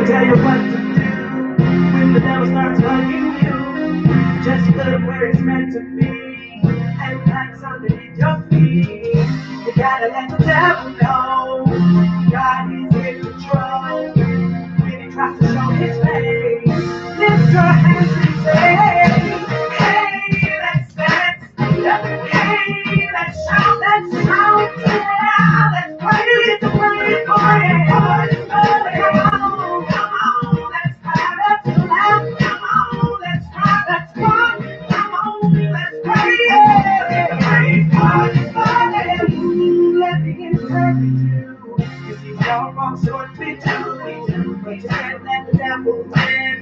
tell you what to do when the devil starts bugging you. Just put it where it's meant to be, and that's underneath your feet. You gotta let the devil know God is in control. When he tries to show his face, lift your hands and say, hey, let's dance. Hey, let's shout, yeah, let's praise the praise for it. Come on, let's clap, let's laugh. Come on, let's cry, let's rock. Come on, let's praise the praise for it. Let me encourage you. You see, we all fall short, we do. But you can't let the devil win.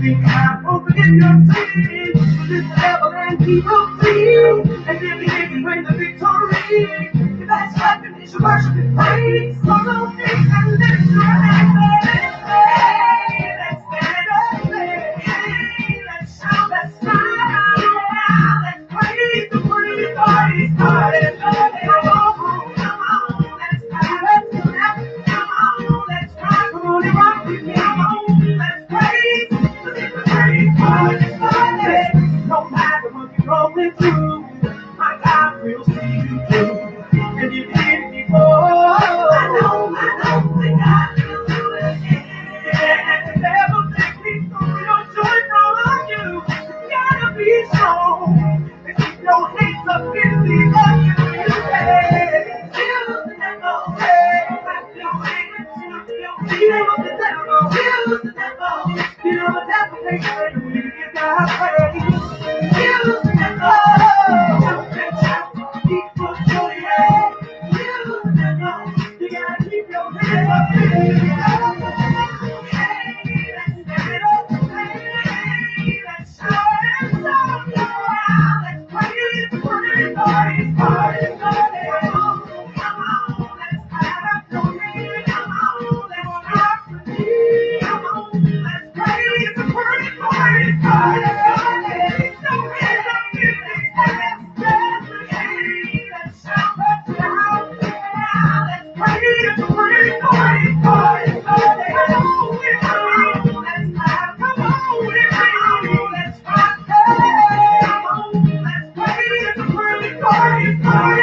Be careful, forget your sin. This devil and people flee. And then we can bring the victory. The best weapon is your worship and praise. So don't think and lift your hands. Hey, let's dance. Hey, let's shout, let's smile. Yeah, let's praise the praise party started. Come on, let's clap, let's clap. Come on, let's cry, come on and rock with me. Come on, let's praise the praise party started. No matter what you're going through, my God will see you through. And you did it before. I know, that God will do it again. And the devil take me through your joy from you. You gotta be strong and keep your hands up in the air. You say, feel the devil, clap your hands, feel the devil, feel the devil, take it away, you gotta praise. Feel the devil, jump and shout, keep your joy, yeah. Feel the devil, you gotta keep your hands up in the air. Hey, let's stand up, hey, let's shout and shout, yeah. Let's praise, praise, praise, praise, come on, let's clap your hands, come on, let's rock with me, come on, let's praise, praise, praise, praise, so hands up in the air, hey, let's shout, let's shout, yeah. Let's praise, praise, praise, praise, come on, let's clap, come on, let's rock, hey, come on, let's praise, praise, praise, praise,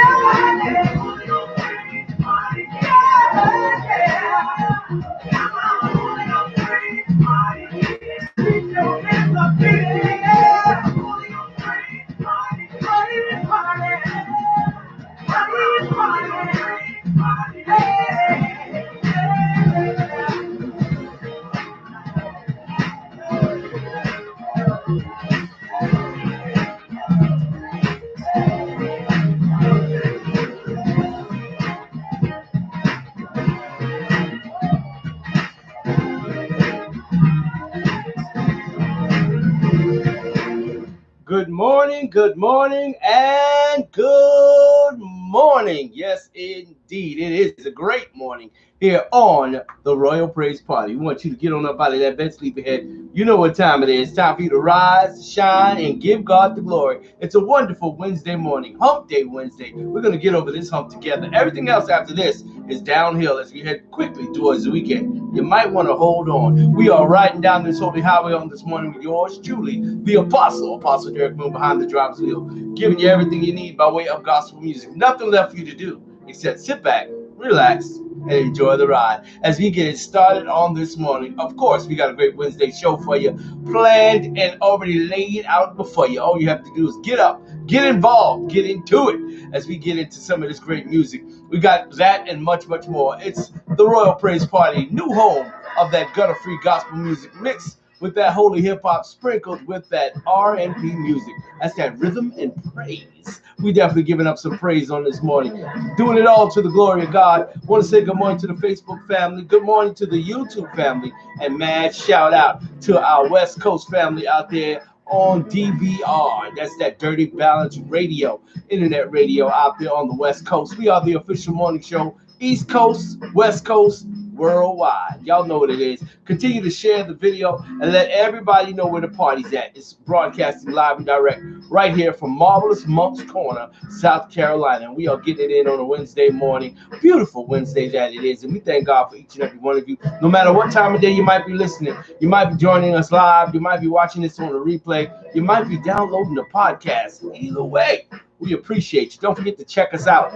Good morning, and good morning. Yes, indeed. It is a great morning here on the Royal Praise Party. We want you to get on up out of that bed, sleepyhead. You know what time it is. Time for you to rise, shine, and give God the glory. It's a wonderful Wednesday morning, Hump Day Wednesday. We're going to get over this hump together. Everything else after this is downhill as we head quickly towards the weekend. You might want to hold on. We are riding down this holy highway on this morning with yours truly, the Apostle Derek Moon behind the driver's wheel, giving you everything you need by way of gospel music. Nothing left for you to do except sit back, relax, and enjoy the ride as we get it started on this morning. Of course, we got a great Wednesday show for you, planned and already laid out before you. All you have to do is get up, get involved, get into it as we get into some of this great music. We got that and much, much more. It's the Royal Praise Party, new home of that gutter-free gospel music mixed with that holy hip-hop sprinkled with that RPP music. That's that rhythm and praise. We definitely giving up some praise on this morning. Doing it all to the glory of God. Want to say good morning to the Facebook family. Good morning to the YouTube family. And mad shout out to our West Coast family out there on DVR. That's that Dirty Balance Radio, internet radio out there on the West Coast. We are the official morning show, East Coast, West Coast, worldwide. Y'all know what it is. Continue to share the video and let everybody know where the party's at. It's broadcasting live and direct right here from Marvelous Monk's Corner, South Carolina. And we are getting it in on a Wednesday morning. Beautiful Wednesday that it is. And we thank God for each and every one of you. No matter what time of day you might be listening, you might be joining us live, you might be watching this on a replay, you might be downloading the podcast. Either way, we appreciate you. Don't forget to check us out.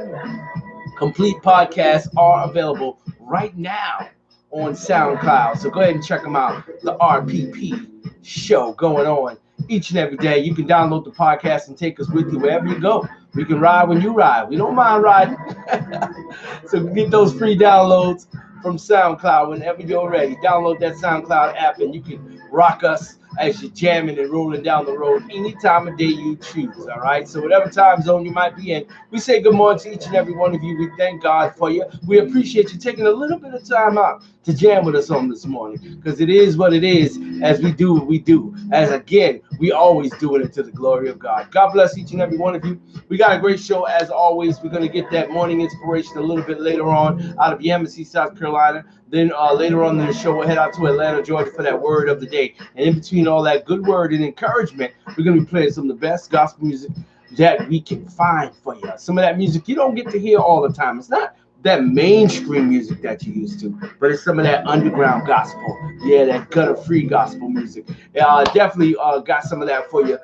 Complete podcasts are available right now on SoundCloud. So go ahead and check them out. The RPP show going on each and every day. You can download the podcast and take us with you wherever you go. We can ride when you ride. We don't mind riding. So get those free downloads from SoundCloud whenever you're ready. Download that SoundCloud app and you can rock us as you're jamming and rolling down the road any time of day you choose, all right? So whatever time zone you might be in, we say good morning to each and every one of you. We thank God for you. We appreciate you taking a little bit of time out to jam with us on this morning, because it is what it is as we do what we do. As again, we always doing it to the glory of God. God bless each and every one of you. We got a great show as always. We're going to get that morning inspiration a little bit later on out of Yamasee, South Carolina. Then later on in the show, we'll head out to Atlanta, Georgia for that word of the day. And in between all that good word and encouragement, we're going to be playing some of the best gospel music that we can find for you. Some of that music you don't get to hear all the time. It's not that mainstream music that you used to, but it's some of that underground gospel. Yeah, that gutter-free gospel music. Definitely got some of that for you.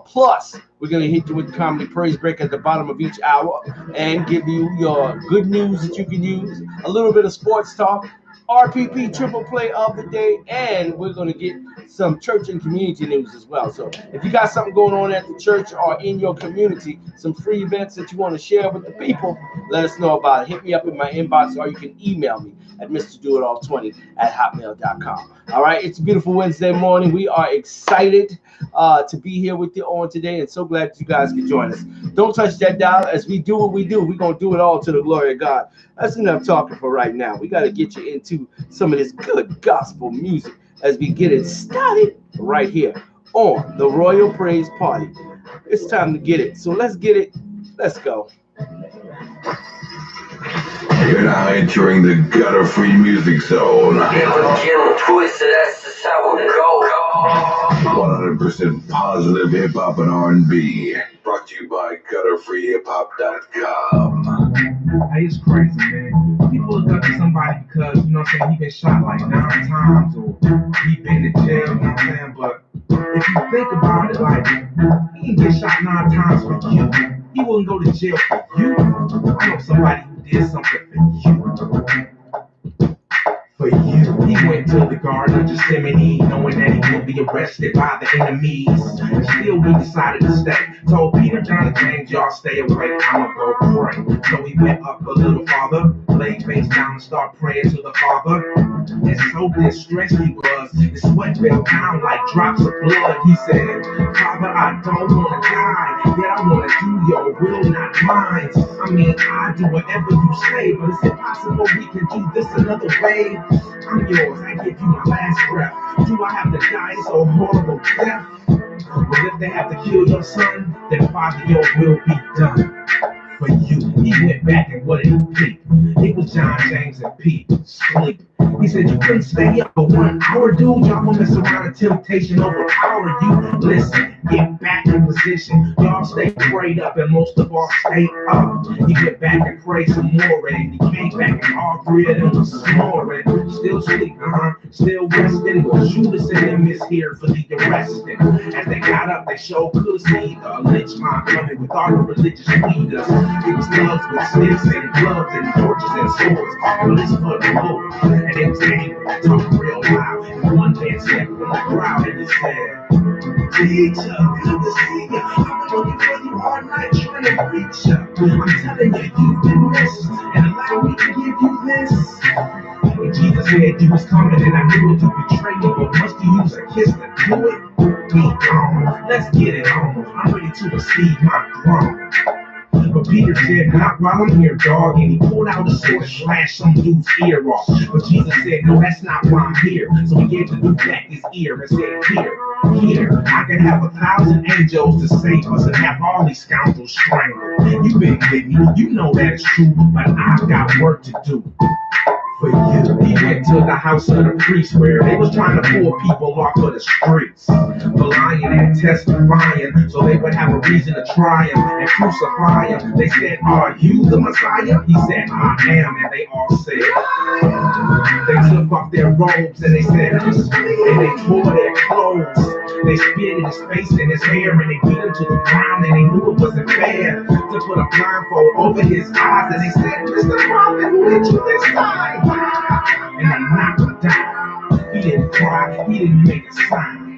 Plus, we're going to hit you with the comedy praise break at the bottom of each hour and give you your good news that you can use, a little bit of sports talk, RPP triple play of the day, and we're going to get some church and community news as well. So if you got something going on at the church or in your community, some free events that you want to share with the people, let us know about it. Hit me up in my inbox, or you can email me at mrdoitall20@hotmail.com. All right, it's a beautiful Wednesday morning. We are excited to be here with you on today, and so glad you guys could join us. Don't touch that dial. As we do what we do, we're going to do it all to the glory of God. That's enough talking for right now. We got to get you into some of this good gospel music as we get it started right here on the Royal Praise Party. It's time to get it. So let's get it. Let's go. You're now entering the gutter-free music zone. Get them twisted, that's just how it goes. 100% positive hip-hop and R&B. Brought to you by gutterfreehiphop.com. Hey, it's crazy, man. People look up to somebody because, you know what I'm saying, he been shot like 9 times or he been to jail, you know what I'm saying? But if you think about it, like, he didn't get shot 9 times for you. He wouldn't go to jail for you. I know somebody who did something for you. For you. He went to the Garden of Gethsemane, knowing that he would be arrested by the enemies. And still he decided to stay. Told Peter, John, and James, y'all stay away, I'ma go pray. So he went up a little farther, laid face down and started praying to the Father. And so distressed he was, his sweat fell down like drops of blood. He said, Father, I don't wanna die, yet I wanna do your will, not mine. I mean, I do whatever you say, but it's impossible we can do this another way. I'm yours, I give you my last breath. Do I have to die so horrible death? Well, if they have to kill your son, then Father, your will be done. For you, he went back and what did he pick? It was John, James, and Pete, sleep. He said, you couldn't stay up for 1 hour, dude. Y'all gonna mess around and temptation overpower you. Listen, get back in position. Y'all stay prayed up and most of all stay up. He went back and prayed some more and he came back and all 3 of them was snoring. Still sleeping, still resting. Judas and them is here for the arresting. As they got up, they sure could see the lynch mob coming with all the religious leaders. It was thugs with sticks and gloves and torches and swords. All this for the Lord. And it was angry, talking real loud. And one man stepped from the crowd and he said, Teacher, good to see you. I've been looking for you all night trying to reach you. I'm telling you, you've been missed. And allow me to give you this. And Jesus said you was coming and I knew it to betray me. But must you use a kiss to do it? Be on. Let's get it on. I'm ready to receive my throne. But Peter said, not while I'm here, dog. And he pulled out a sword and slashed some dude's ear off. But Jesus said, no, that's not why I'm here. So he gave the dude back his ear and said, here, I can have 1,000 angels to save us and have all these scoundrels strangled. You've been with me, you know that is true, but I've got work to do. for you. He went to the house of the priest where they was trying to pull people off of the streets for lying and testifying, so they would have a reason to try him and crucify him. They said, "Are you the Messiah?" He said, "I am," and they all said. They took off their robes and they said, and they tore their clothes. They spit in his face and his hair and they beat him to the ground, and they knew it wasn't fair to put a blindfold over his eyes. And they said, "Mr. Prophet, who did you this time?" And they knocked him down. He didn't cry, he didn't make a sign.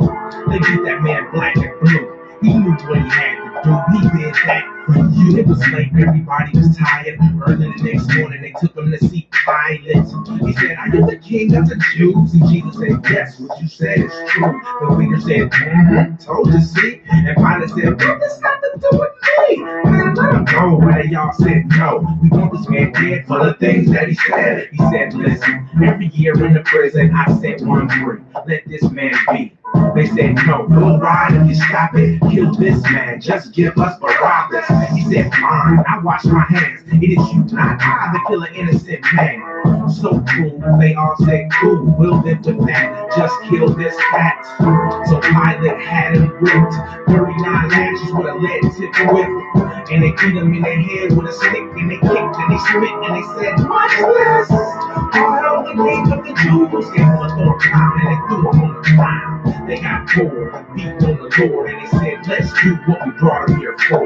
They beat that man black and blue. He knew what he had to do. He did that for you. It was late, everybody was tired. Early the next morning, they took him to see Pilate. He said, "Are you the king of the Jews?" And Jesus said, "Yes, what you said is true." The leader said, "Told you, see?" And Pilate said, "What this got to do with me? Man, let him go." And they all said, "No, we want this man dead for the things that he said." He said, "Listen, every year in the prison, I set one free. Let this man be." They said, "No, we'll ride if you stop it. Kill this man, just give us Barabbas." He said, "Fine, I wash my hands. It is you, not I, that kill an innocent man." So cool, they all said, "Cool, we'll live with that. Just kill this cat." So Pilate had him whipped, 39 lashes with a lead tip whip. And they beat him in the head with a stick, and they kicked and they spit and they said, "Watch this! All the king of the Jews." Gave him a thorn crown and they threw him on the ground. They got bored and beat on the Lord, and they said, "Let's do what we brought him here for."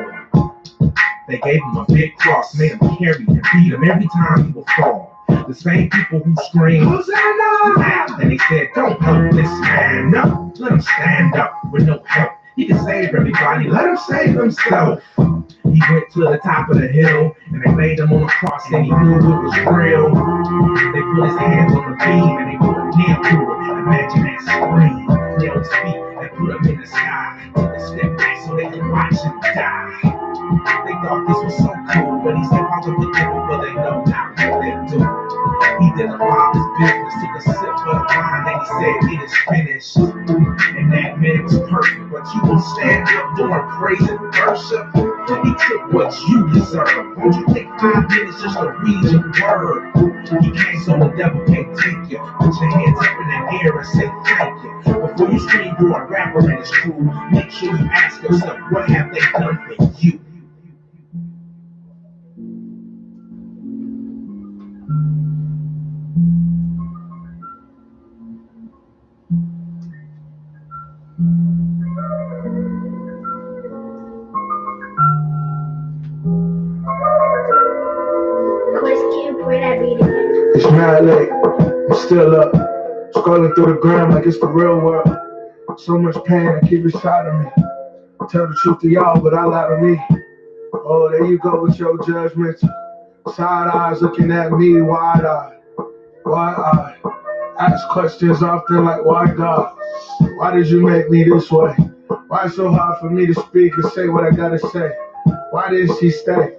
They gave him a big cross, made him carry and beat him every time he would fall. The same people who screamed, "Hosanna!" laughed, and they said, "Don't hurt this man. No, let him stand up with no help. He can save everybody. Let him save himself." He went to the top of the hill, and they laid him on the cross, and he knew it was real. They put his hands on the beam, and they put a nail through it. Imagine that scream. Nailed his feet and put him in the sky. Took a step back so they could watch him die. They thought this was so cool, but he said, "Father, forgive them, for they know not what they do." He did the Father's business, took a sip of the wine, and he said, "It is finished." And that man was perfect, but you will stand up doing praise and worship. He took what you deserve. Won't you take 5 minutes just to read your word? He came so the devil can't take you. Put your hands up in the air and say thank you. Before you scream you're a rapper and it's true, make sure you ask yourself, what have they done for you? It's not late. I'm still up, scrolling through the gram like it's the real world. So much pain I keep inside of me. Tell the truth to y'all, but I lie to me. Oh, there you go with your judgment. Side eyes looking at me, wide eyed. Why I ask questions often like, why God? Why did you make me this way? Why it's so hard for me to speak and say what I gotta say? Why didn't she stay?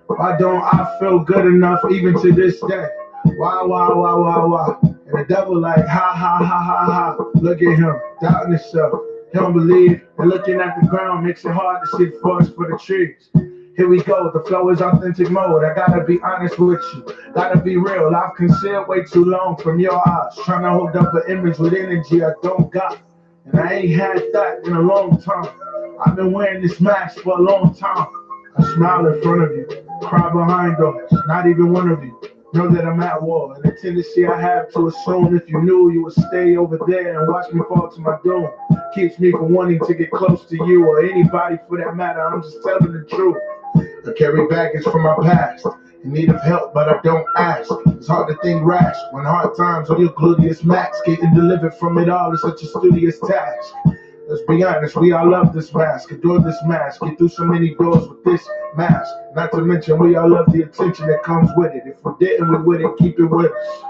Why don't I feel good enough even to this day? Why? And the devil like, ha. Look at him, doubting himself. He don't believe, and looking at the ground makes it hard to see the forest for the trees. Here we go, the flow is authentic mode. I gotta be honest with you, gotta be real. I've concealed way too long from your eyes, trying to hold up an image with energy I don't got. And I ain't had that in a long time. I've been wearing this mask for a long time. I smile in front of you, cry behind doors, not even one of you. Know that I'm at war, and the tendency I have to assume if you knew you would stay over there and watch me fall to my doom keeps me from wanting to get close to you or anybody for that matter. I'm just telling the truth. I carry baggage from my past, in need of help, but I don't ask. It's hard to think rash when hard times on your gluteus max. Getting delivered from it all is such a studious task. Let's be honest, we all love this mask, adore this mask, get through so many doors with this mask. Not to mention, we all love the attention that comes with it. If we didn't, we wouldn't keep it with us.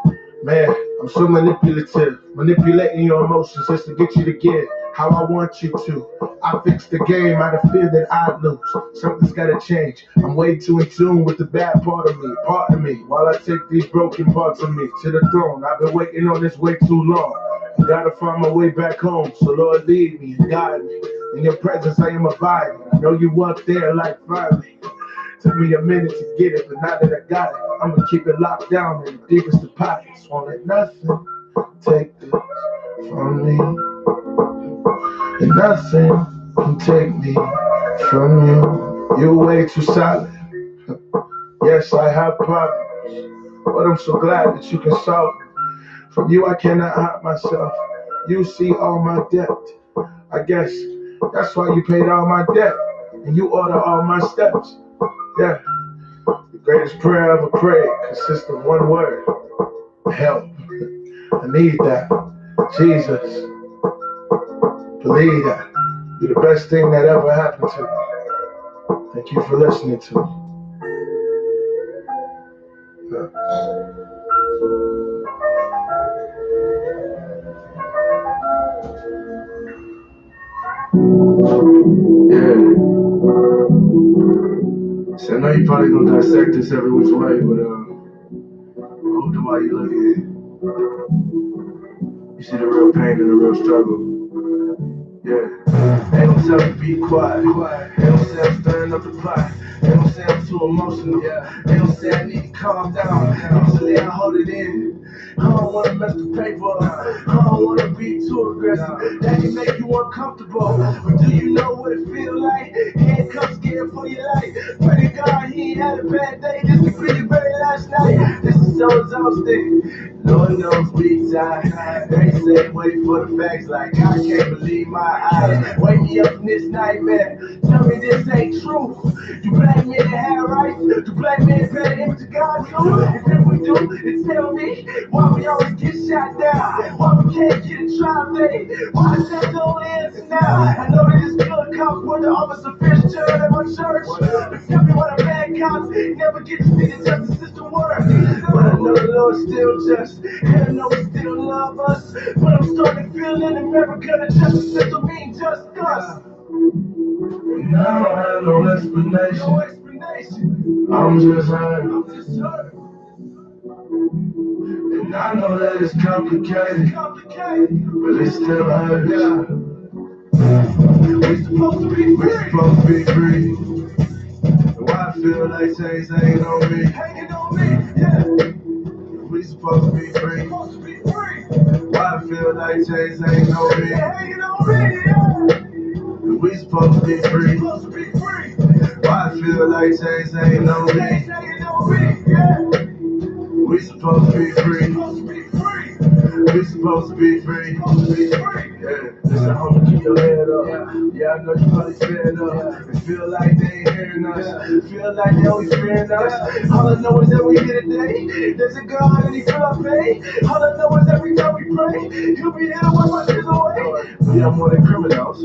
Man, I'm so manipulative, manipulating your emotions just to get you to get how I want you to. I fix the game out of fear that I'd lose. Something's gotta change. I'm way too in tune with the bad part of me. Pardon me, while I take these broken parts of me to the throne. I've been waiting on this way too long. I gotta find my way back home, so Lord lead me and guide me. In your presence I am abiding. I know you up there like finally. Took me a minute to get it, but now that I got it, I'ma keep it locked down in the deepest of pockets. Won't let nothing take this from me, and nothing can take me from you. You're way too solid. Yes, I have problems, but I'm so glad that you can solve them. From you, I cannot hide myself. You see all my debt. I guess that's why you paid all my debt, and you order all my steps. Yeah, the greatest prayer I ever prayed consists of one word: help. I need that. Jesus, believe that. You're the best thing that ever happened to me. Thank you for listening to me. Yeah. So I know you probably gonna dissect this every which way, but I hope the way you look at it, you see the real pain and the real struggle. Yeah. Ain't no tell me be quiet. Ain't no say I'm stirring up the pot. Ain't no say I'm too emotional. Ain't no say I need to calm down. Usually I hold it in. I don't wanna mess the paper. I don't wanna be too aggressive. That can make you uncomfortable. But do you know what it feel like? Handcuffs scared for your life. Pray to God he ain't had a bad day. This could be the very last night. This is so exhausting. Lord knows we tired. They say wait for the facts like I can't believe my eyes. Wake me up from this nightmare. Tell me this ain't true. You black men have rights. Do black men better image of God too? If we do, then tell me why we always get shot down. Why we can't get a trial day. Why is that the only answer now? I know that it's good cops when the officer Fitzgerald at my church. But tell me why the bad cops never get to see the justice system work. But I know the Lord still just. And I know he still love us. But I'm starting to feel in America the justice system mean just us. And I don't have no explanation. No explanation. I'm just hurt. And I know that it's complicated. But it still hurts. We supposed to be free. We supposed to be free. And why I feel like change ain't on me. Hanging on me, yeah. We supposed to be free. Why I feel like change ain't on me. Hanging on me, yeah. We supposed to be free. Why I feel like change ain't on me. Yeah. We supposed to be free. We supposed to be free. Yeah. Listen, homie, keep your head up. Yeah, I know you probably fed up. And feel like they ain't hearing us. Feel like they always fearing us. All I know is that we here today. There's a God and he feel our pain. All I know is every time we pray, he'll be there to wipe our tears away. We are more than criminals.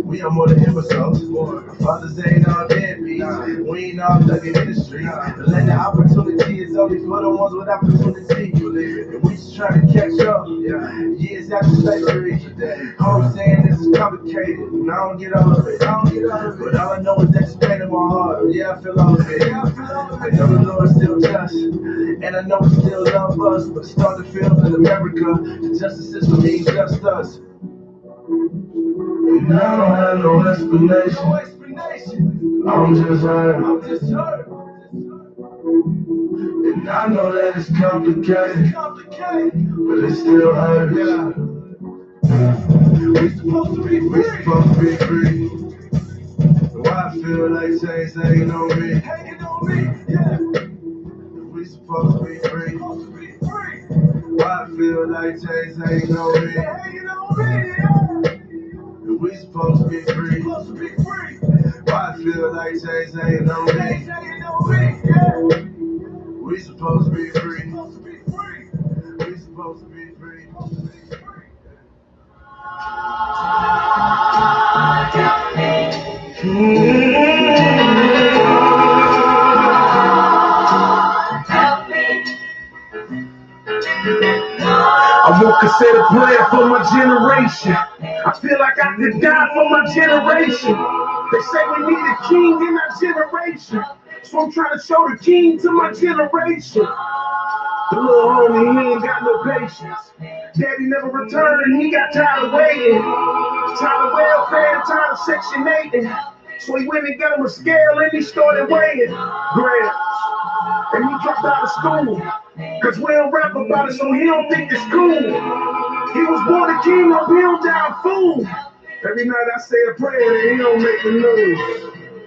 We are more than imbeciles. Our fathers ain't all deadbeats. We ain't all stuck in the streets. The land of opportunity is only for the ones with opportunity. And we just trying to catch up. Years after slavery. I'm saying this is complicated. And I don't get all of it. But all I know is that it's pain in my heart. Yeah, I feel all of it. I know the Lord still just. And I know he still love us. But start to feel in America, the justice system ain't just us. And I don't have no explanation. I'm just hurt. And I know that it's complicated. But it still hurts. We supposed to be free. Why I feel like change ain't on me. Yeah. We supposed to be free. Why I feel like change ain't on me. Yeah. We supposed to be free. Why I feel like change ain't on me. Yeah. We supposed to be free. We supposed to be free. I won't consider prayer for my generation. I feel like I could die for my generation. They say we need a king in our generation. So I'm trying to show the king to my generation. The little homie, he ain't got no patience. Daddy never returned, he got tired of waiting. Tired of welfare, tired of Section 8. So he went and got him a scale and he started weighing grams. And he dropped out of school. Cause we don't rap about it, so he don't think it's cool. He was born a king on bill down food. Every night I say a prayer and he don't make the news.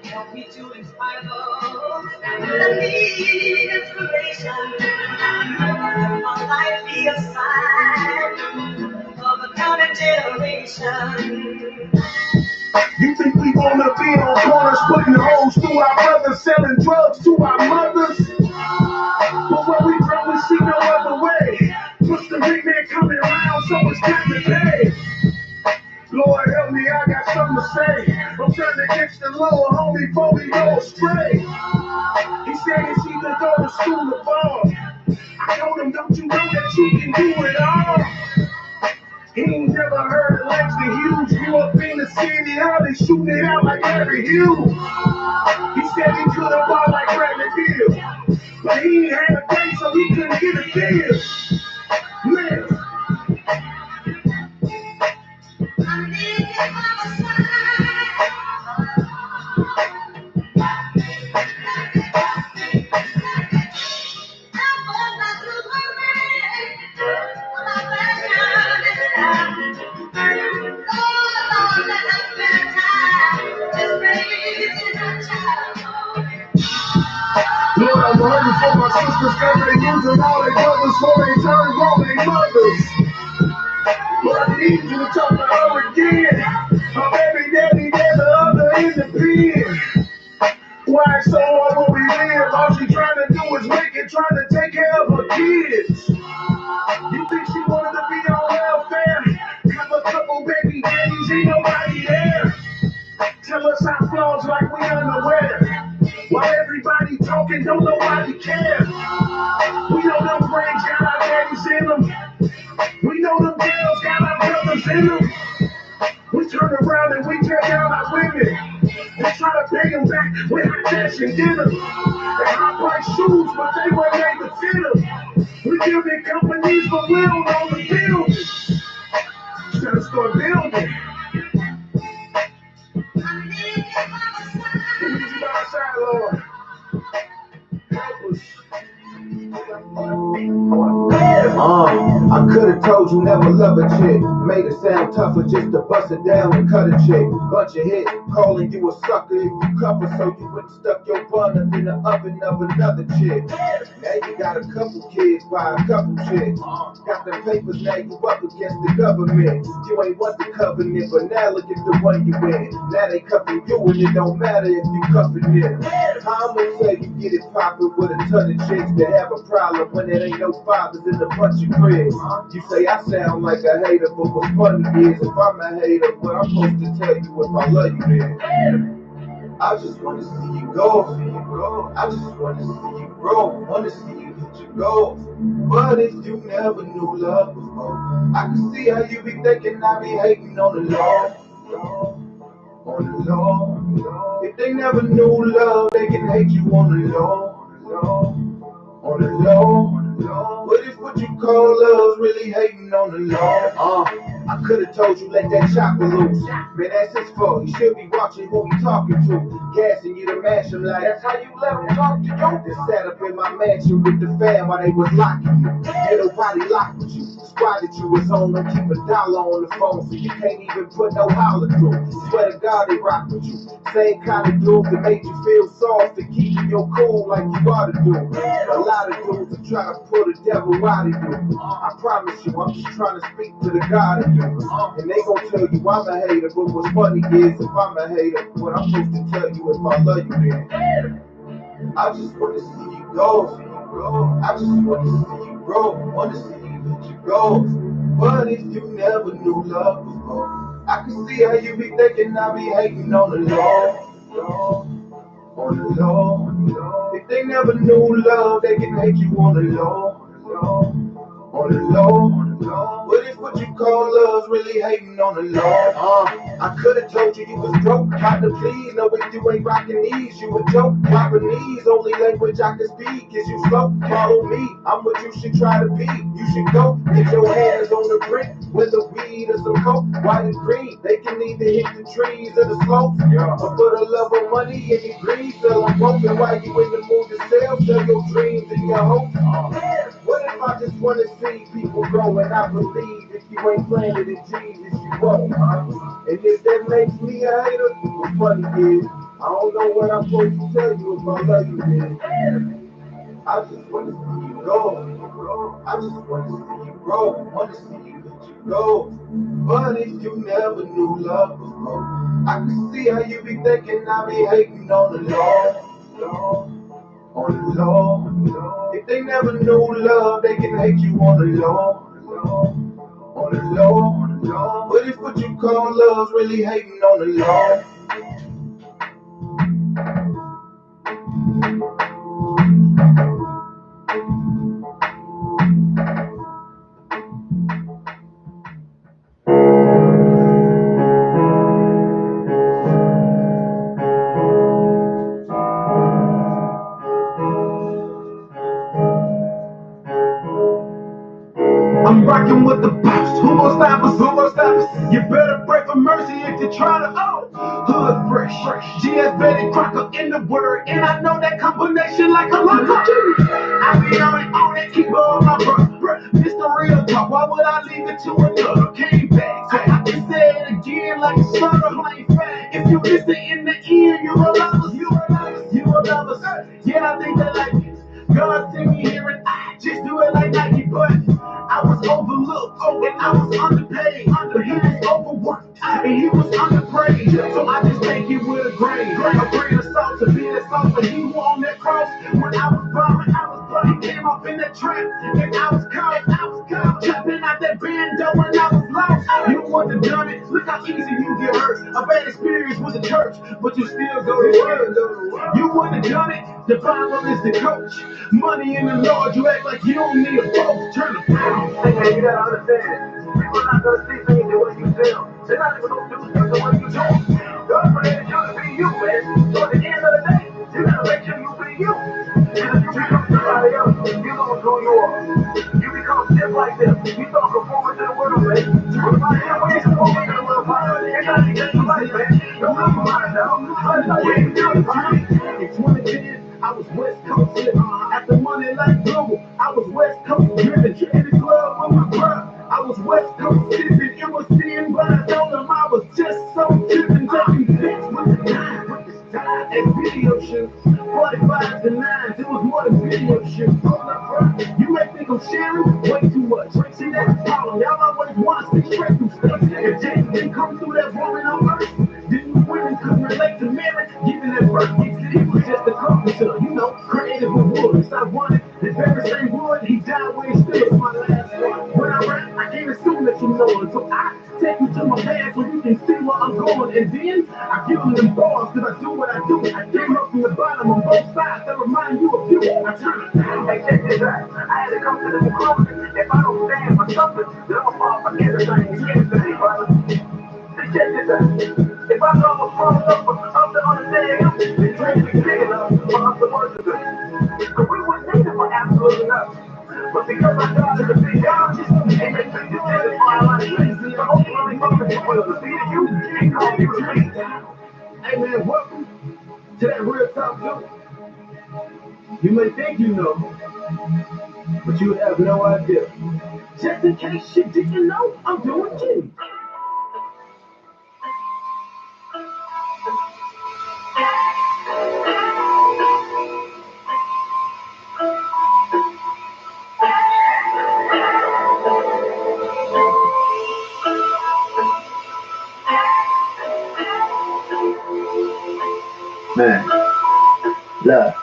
Help me to inspire those that need inspiration. My life be a sign of the coming generation. You think we wanna be on corners putting holes through our brothers, selling drugs to our mothers? But when we grow, we see no other way. Push the big man coming around, so it's time to pay. Lord help me, I got something to say. I'm trying to catch the little homie before he go astray. He said it's either go to school or ball. I told him, don't you know that you can do it all? He ain't never heard of Langston Hughes. Grew up in the city, how they shooting it out like Larry Hughes. He said he could have bought like Bradley Beal, but he ain't had a day, so he couldn't get a deal. Man. I need him by my side. Lord, I'm hurting for my sisters cause they losing all their brothers before they turn on their mothers. But I need you to talk to her again. My baby daddy, they're the other in the pen. Why so hard when we live? All she trying to do is wicked, trying to take care of her kids. You think she wanted to be on welfare? Have a couple baby daddies, ain't nobody there. Tell us our flaws like we unaware. While everybody talking, don't nobody care. We know them brains got our daddies in them. We know them girls got our brothers in them. We turn around and we tear down our women. And try to pay them back with high fashion dinner. And high price shoes, but they weren't made to fit them. We building companies, but we don't own the buildings. Gotta start building. We need you by our side, Lord. Help us. I could've told you never love a chick. Made it sound tougher just to bust it down and cut a chick. Bunch of hit, calling you a sucker if you cover, so you wouldn't stuck your bun up in the oven of another chick. Now you got a couple kids by a couple chicks. Got them papers, now you up against the government. You ain't want the covenant, but now look at the one you in. Now they cuffing you and it don't matter if you cuffing them. I'ma tell you get it poppin' with a ton of chicks that have a problem when there ain't no fathers in a bunch of cribs. You say I sound like a hater, but what's funny is if I'm a hater, what I'm supposed to tell you if I love you then? I just wanna see you go. I just wanna see you grow. Wanna see you hit your goals. But if you never knew love before, I can see how you be thinking I be hating on the low. On the low. If they never knew love, they can hate you on the low. On the low. What if what you call love's really hating on the low? I could've told you let that chopper loose. Man, that's his fault. He should be watching who he talking to. Gassing you to mash him like that's how you let him talk to you. Just sat up in my mansion with the fam while they was locking you. Ain't nobody locked with you. Squad that you was on them, keep $1 on the phone so you can't even put no holler through. Swear to God they rock with you. Same kind of dudes that made you feel soft and keeping your cool like you ought to do. A lot of dudes that try to pull the devil out of you. I promise you, I'm just trying to speak to the God of you. And they gon' tell you I'm a hater, but what's funny is if I'm a hater, what I'm supposed to tell you if I love you then? I just wanna see you go. I just wanna see you grow. Wanna see you hit your goals. But if you never knew love before, I can see how you be thinking I be hating on the low. On the low. If they never knew love, they can hate you on the low. On the low. What if what you call love's really hating on the low? I could've told you was broke, got to please. No, if you ain't rocking these, you a joke. Japanese, only language I can speak is you slow. Follow me, I'm what you should try to be. You should go, get your hands on the brick, with a weed or some smoke, white and green. They can either hit the trees or the slopes. Or for the love of money and the greed, sell them both. And while you in the mood to sell your dreams and your hopes. What if I just want to see people grow and I believe if you ain't planted in Jesus, you won't. And if that makes me a hater, what's funny is, I don't know what I'm supposed to tell you if I love you, man. I just want to see you go. I just want to see you grow. I want to see you let you go. But if you never knew love before, I can see how you be thinking I be hating on the Lord. On the Lord. If they never knew love, they can hate you on the Lord. On the Lord. But if what you call love's really hating on the Lord. I'm rocking with the boss. Who gon' stop us? Who gon' stop us? You better pray for mercy if you try to. Hood fresh. GS Betty Crocker in the word. And I know that combination like a locker. I be on it, keep on my brother. Mr. Real Talk, why would I leave it to another? Came back, so I can say it again like a sucker. If you listen in the end, you will love us. You will love us. Yeah, I think they like it. God sent me here and I just do it like Nike, but I was overlooked and I was underpaid. But he was overworked and he was underpraised. So I just take it with a grain of salt to be that salt. But he who on that cross when I was bombing, he came up in that trap and I was caught trapping out that bando when I was lost. You wouldn't have done it. Look how easy you get hurt. A bad experience with the church, but you still go to church. You wouldn't have done it. The Bible is the coach. Money in the Lord, you act like you don't need a boat. Turn the pound. Hey man, you gotta understand. People are not gonna see things the way you feel. They're not even gonna do things the way you do. God created you to be you, man. So at the end of the day, you gotta make sure you be you. And if you become somebody else, you lose who you are. You become just like them. You start conforming to the world, man. When you conform to the world, you're not even somebody, man. Don't lose your mind now. In 2010, I was West Coast living. At the money like global, I was West Coast driven. In the club with my brother, I was West Coast tipping. It was sin, but I told him I was just so tripping. Taking pics with the time, and video shoots. 45s and 9s, it was more than video shoots. You may think I'm sharing way too much. See, that's the problem. Y'all always want to stick straight through stuff. If James didn't come through that woman on earth, then you women couldn't relate to Mary giving that birth. He was just a carpenter, creative with wood. Stop wanting the very same wood he died where he stood. My last one. When I rap, I can't assume that you know it. So I take you to my past so you can see where I'm going. And then I give them them bars because I do what I do. I came up from the bottom on both sides that remind you of you. I turn it down. Hey, check this out. I had to come to the conclusion. If I don't stand for something, then I'm going to fall for everything. Yes, to me, brother. Check this out. If I know I'm strong enough for us to understand him, then dreams be big enough for us to worship him. So we wouldn't need him for absolutely nothing. But because our God is a big God, he makes big decisions for our life. So ultimately, focus will defeat you and call you a dream. Hey man, welcome to that real talk dude. You may think you know, but you have no idea. Just in case you didn't know, I'm doing G. Man, love.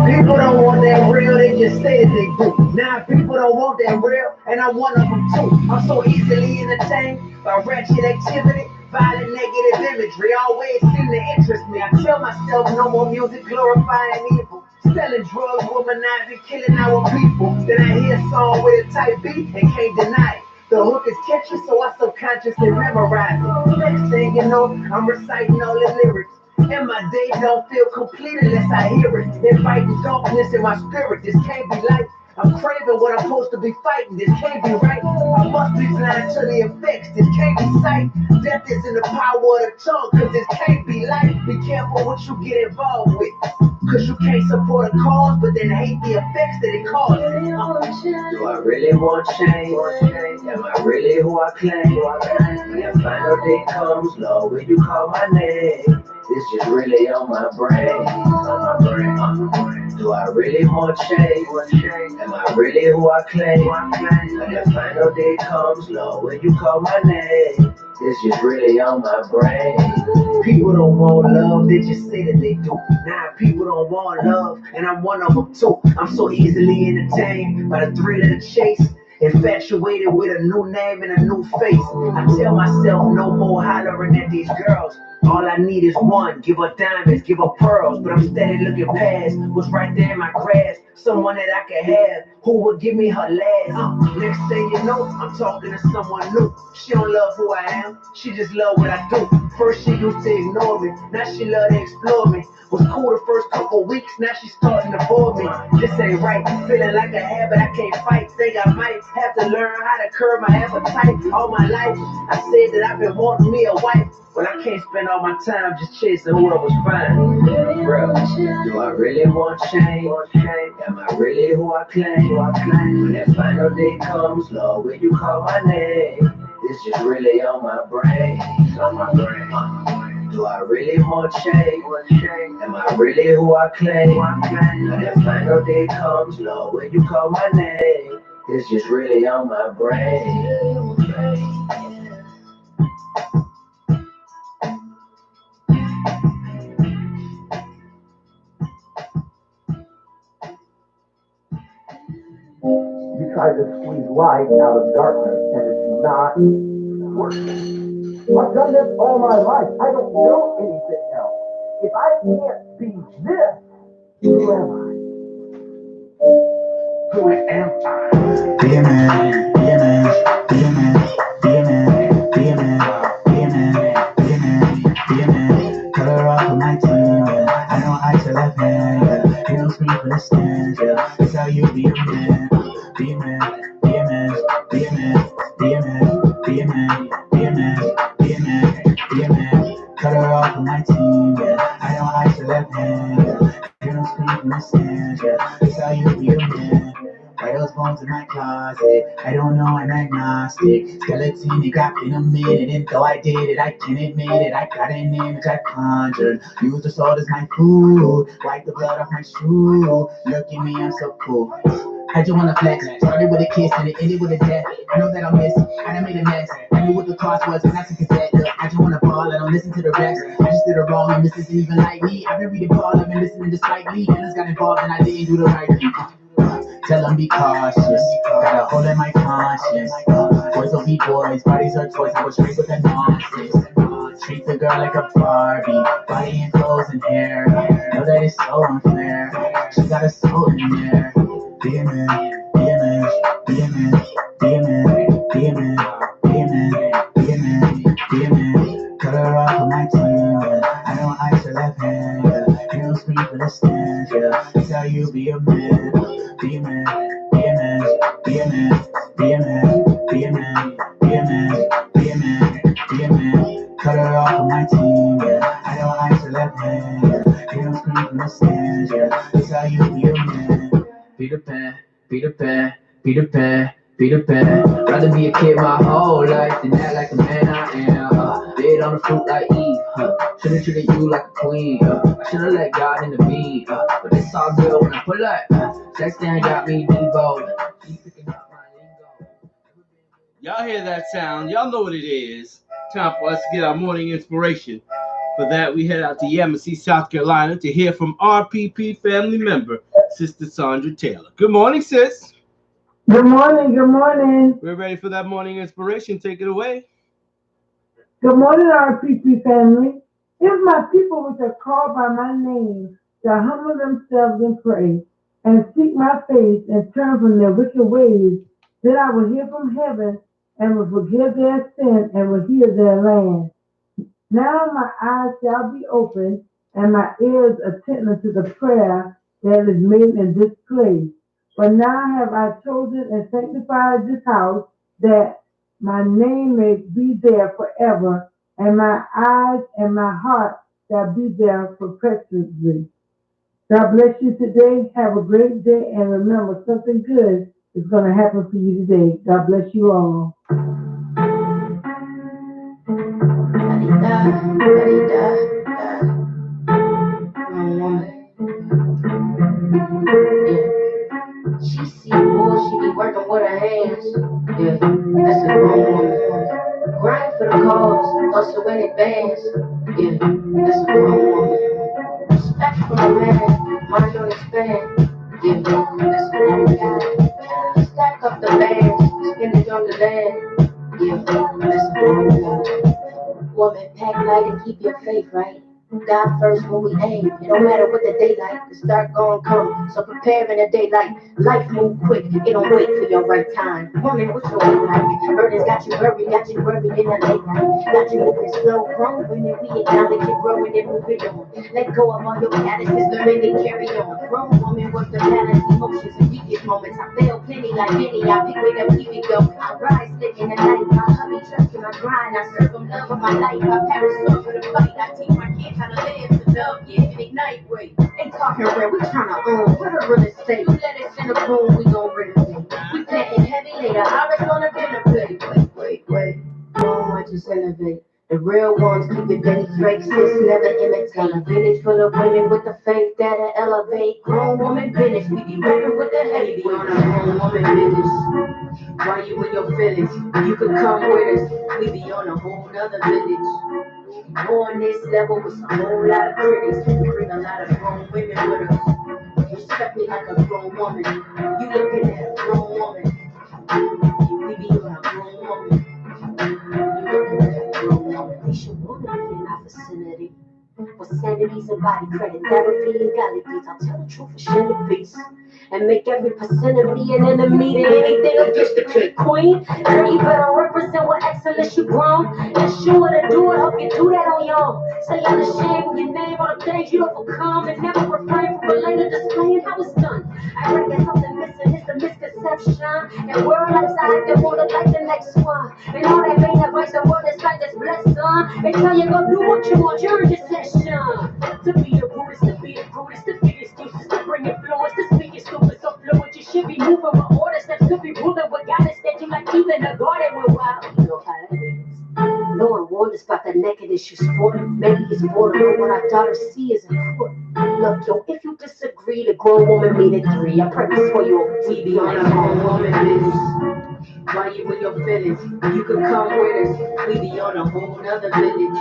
People don't want that real, they just say that they do. Now people don't want that real, and I'm one of them too. I'm so easily entertained by ratchet activity, violent negative imagery, always seem to interest me. I tell myself no more music glorifying evil. Selling drugs, womanizing, killing our people. Then I hear a song with a tight beat and can't deny it. The hook is catchy, so I subconsciously memorize it. Next thing you know, I'm reciting all the lyrics. And my day don't feel complete unless I hear it. Inviting darkness in my spirit, this can't be light. I'm craving what I'm supposed to be fighting, this can't be right. I must be blind. blind to the effects. This can't be sight. Death is in the power of the tongue, cause this can't be life. Be careful what you get involved with, cause you can't support a cause, but then hate the effects that it causes. Do I really want change? Am I really who I claim? When the final day comes, Lord, will you call my name? It's just really on my brain. Do I really want change? Am I really who I claim? When the final day comes, Lord, will you call my name? It's just really on my brain. People don't want love, they just say that they do. Nah, people don't want love, and I'm one of them too. I'm so easily entertained by the thrill of the chase. Infatuated with a new name and a new face. I tell myself no more hollering at these girls. All I need is one, give her diamonds, give her pearls. But I'm steady looking past what's right there in my grasp. Someone that I can have, who would give me her last. Next thing you know, I'm talking to someone new. She don't love who I am, she just love what I do. First she used to ignore me, now she love to explore me. Was cool the first couple weeks, now she's starting to bore me. This ain't right, feeling like a habit I can't fight. Think I might have to learn how to curb my appetite. All my life, I said that I've been wanting me a wife. But I can't spend all my time just chasing whoever's fine. Bro, do I really want change? Am I really who I claim? When that final day comes, Lord, will you call my name? It's just really on my brain. Do I really want change? Am I really who I claim? When that final day comes, Lord, will you call my name? It's just really on my brain. You try to squeeze light out of darkness and it's not working. I've done this all my life. I don't know anything else. If I can't be this, who am I? Who am I? Be a man, be a man, be a man, be a man, be a man, be a man, be a man, be a man. Color off of my team, yeah. I know I to left hand, yeah. You don't scream for the stands, yeah. That's how you be a man. Be a man, be a man, be a man, be a man, be a man, be a man, be a man, be a man. Cut her off of my team, yeah. I know I should left hand, yeah. You don't scream from the stands, yeah. That's how you be a man. Why those bones in my closet? I don't know, I'm agnostic. Skeleton, you got in a minute, and though I did it, I can admit it. I got an image I conjured. Use the sword as my food. Wipe the blood off my shoe. Look at me, I'm so cool. I just wanna flex. Started with a kiss and it ended with a death. I know that I'll miss. I done made a mess. I knew what the cost was when I took a bet. Look, I just wanna ball. I don't listen to the rest. I just did it wrong and this isn't even like me. I've been reading Paul. I've been listening to Spike Lee. Feelings got involved and I didn't do the right thing. Tell them be cautious. Got a hold in my conscience. Boys will be boys. Bodies are toys. I go straight with the nonsense. Treat the girl like a Barbie. Body and clothes and hair. Know that it's so unfair. She got a soul in there. Be a man, be a man, be a man, be a man, be a man, be a man, be a man, be a man. Cut her off of my team, yeah. I don't ice her left hand, yeah. You don't scream for the stands, yeah. That's how you be a man. Be a man, be a man, be a man, be a man, be a man, be a man, be a man, be a man. Cut her off of my team, yeah. I don't ice her left hand, yeah. You don't scream from the stands, yeah. That's how you be a man. Peter Pan, Peter Pan, Peter Pan, Peter Pan. Rather be a kid my whole life than act like the man I am. Dead on the fruit like Eve. Should've treated you like a queen. I should've let God in the beat. But it's all good when I pull up. Sex stand got me devoted. Keep picking up my lingo. Y'all hear that sound? Y'all know what it is. Time for us to get our morning inspiration. For that, we head out to Yamasee, South Carolina to hear from RPP family member, Sister Sandra Taylor. Good morning, sis. Good morning, good morning. We're ready for that morning inspiration. Take it away. Good morning, RPP family. If my people which are called by my name shall humble themselves and pray, and seek my face and turn from their wicked ways, then I will hear from heaven and will forgive their sin and will heal their land. Now my eyes shall be open and my ears attentive to the prayer that is made in this place. But now have I chosen and sanctified this house, that my name may be there forever, and my eyes and my heart shall be there perpetually. God bless you today. Have a great day, and remember, something good is going to happen for you today. God bless you all. She see boy, she be working with her hands. Yeah, that's a grown woman. Grind for the cause, hustle in advance. Yeah, that's a grown woman. Respect from a man, mind don't expand. Yeah, that's a grown woman. Stack up the bands, spend it on the land. Yeah, that's a grown woman. Woman, pack light and keep your faith right. God first when we aim. It don't matter what the daylight, the start gon' come. So prepare in the daylight. Life move quick, it don't wait for your right time. Woman, what you like? Burdens got you worried in the late night. Got you moving slow, growing, and we acknowledge it growing and moving on. Let go of all your calluses, learning to carry on. Grown woman work the balance, emotions and weakest moments. I fail plenty like any, I pick it up, keep it go. I rise slick in the night, my hubby trust in my grind. I serve him love of my life, I perish for the fight. I teach my kids how to live, to love, give, and ignite. Wait, they talking real, we tryna what a real estate. You let us in the room, we gon' renovate. We planting heavy later, ours on the dinner plate. Wait. Don't want to elevate. The real ones keep it steady straight, sis, never imitate. A village full of women with the faith that'll elevate. Grown woman business, we be rapping with the heavy. We on a grown woman business. Why you in your feelings? You could come with us. We be on a whole nother village. On this level with a whole lot of critics. We bring a lot of grown women with us. Respect me like a grown woman. You looking at a grown woman. We be on a grown woman. They should want to be in our vicinity. For sanities and body credit, therapy and galaxies. I'll tell the truth and share the peace. And make every percent of me an enemy to anything against the kid queen. Girl, you better represent with excellence you grown. And sure to do it, hope you do that on your own. Say I'm ashamed with your name on the things you overcome. And never refrain from related displaying how it's done. I reckon something missing is the misconception. And world life's I can want it like the next one. And all that vain advice, the word is like this blessed son. They tell you go do what you want, you're in your session. To be a Buddhist, to be a Buddhist, to be excuses, to bring influence, to speak is stupid, so fluid. You should be moving with orders that could be ruling with guidance that you like even the garden with wild. You know how that is. No one wonders about the nakedness you sporting. Maybe it's boredom, but what our daughters see is important. Look, yo, if you disagree, the grown woman made it 3. I pray before you we be on a grown woman business. Why you in your feelings? You can come with us. We be on a whole nother village.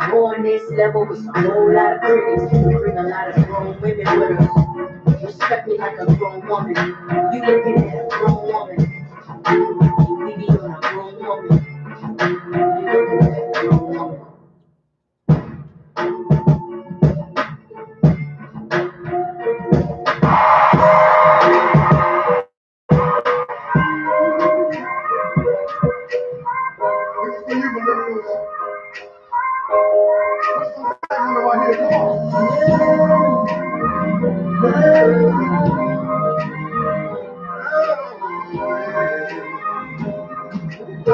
On this level with a whole lot of critics. We bring a lot of grown women with us. Respect me like a grown woman. You looking at a grown woman. We be on a grown woman. You looking at a grown woman. I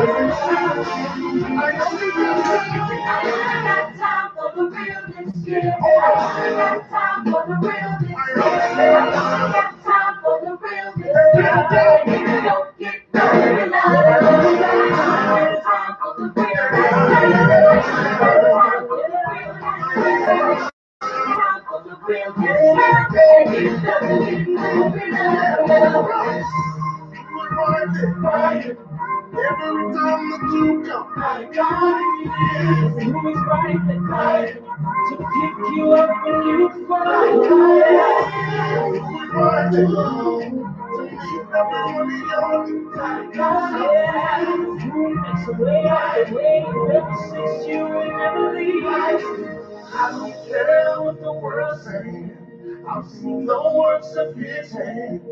got time for the realness. I got time for the realness. I got time for the realness. And if you don't get no love, I got time for the realness. I got time for the realness. Time for the realness. And if you don't get no love. Every time that you come, my God is who's right the night to pick you up when you fall. My God is my God, who makes a way out of the way, never sees you and never leaves. I don't care what the world says. I've seen the works of his hands.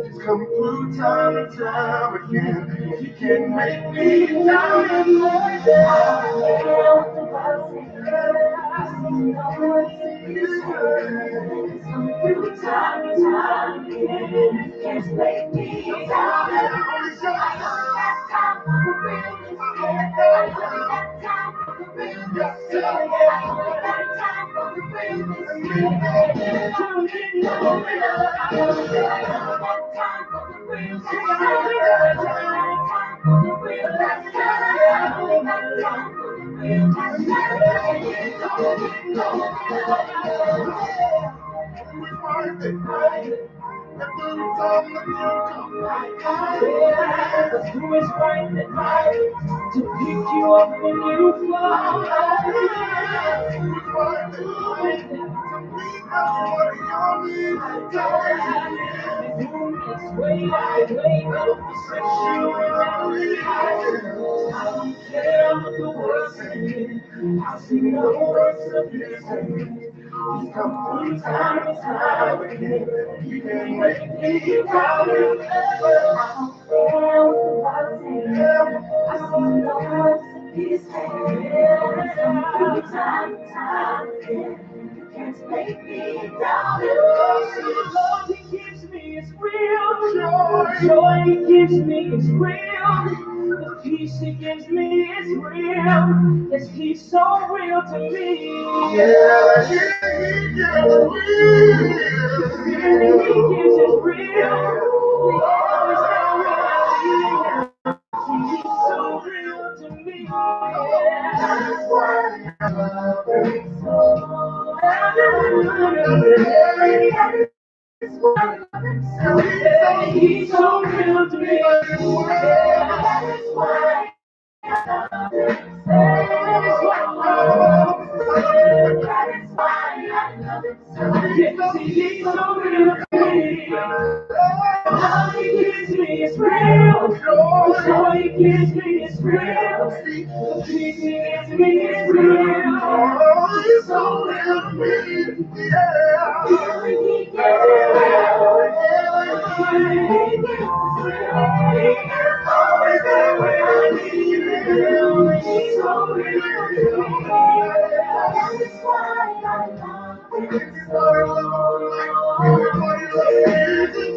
He's come through time and time again. He can make me down and more than I don't care what the world says. I've seen the works of his hands. He's come through time and time again. He can make me down and more than I don't have time. Who is right to pick you up when you fall? Way up to set you I don't care what the world says. I see the words of his hand. He come through time and time again. He can make me proud of I don't care what the world says. I see the words of his hand. He come through time and time again. You can't make me down. The love he gives me is real. Joy he gives me is real. The peace he gives me is real. Yes, he's so real to me. Yeah, he gives is real. The love is so real. He's so real to me. That's why I love him so. He's so real to me. That is why I love him. That is why I love him. That is why I love him so. Yes, he's so real to me. All he gives me is real. All he gives me is real. The peace he gives me is real. He's so real to me. Yeah. He gives it real. Always there when I need him. He's so real to me. That is why I love him so.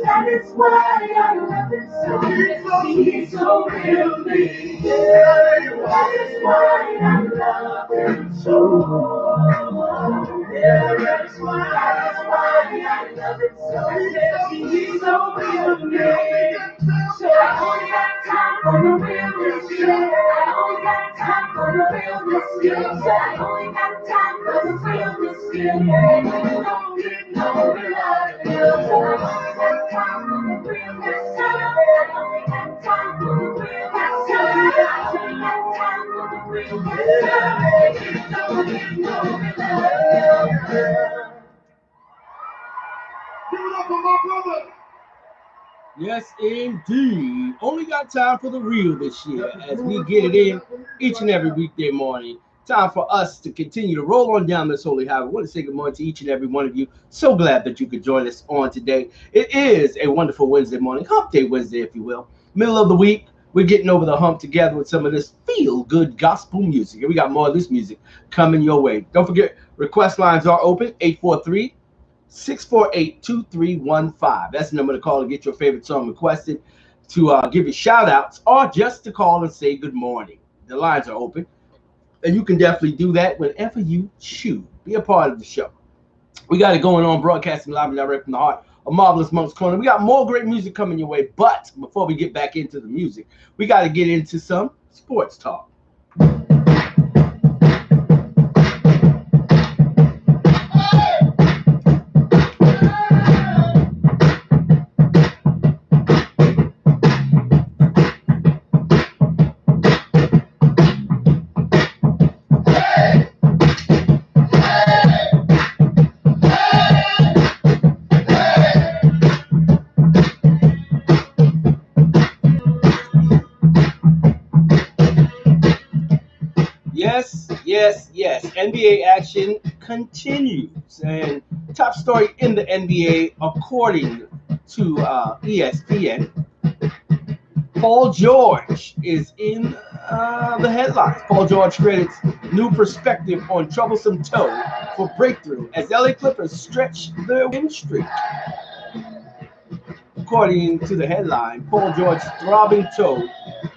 That is why I love him so. He's so real to me. That is why I love him so. That is why I love him so. He's so real to me. So I only got time for the realness. I only got time for the realness. So I only got time for the realness. And you don't get no love. So I only got time for the realness. I only got time for the realness. I only got time for the realness. You don't get no love. Give it up for my brother. Yes, indeed. Only got time for the real this year as we get it in each and every weekday morning. Time for us to continue to roll on down this holy highway. I want to say good morning to each and every one of you. So glad that you could join us on today. It is a wonderful Wednesday morning, hump day Wednesday, if you will. Middle of the week, we're getting over the hump together with some of this feel-good gospel music. And we got more of this music coming your way. Don't forget, request lines are open, 843-648-2315. That's the number to call to get your favorite song requested, to give you shout outs, or just to call and say good morning. The lines are open, and you can definitely do that whenever you choose. Be a part of the show. We got it going on, broadcasting live and direct from the heart of Marvelous Monk's Corner. We got more great music coming your way, but before we get back into the music, we got to get into some sports talk. Yes. NBA action continues. And top story in the NBA, according to ESPN, Paul George is in the headlines. Paul George credits new perspective on troublesome toe for breakthrough as LA Clippers stretch their win streak. According to the headline, Paul George's throbbing toe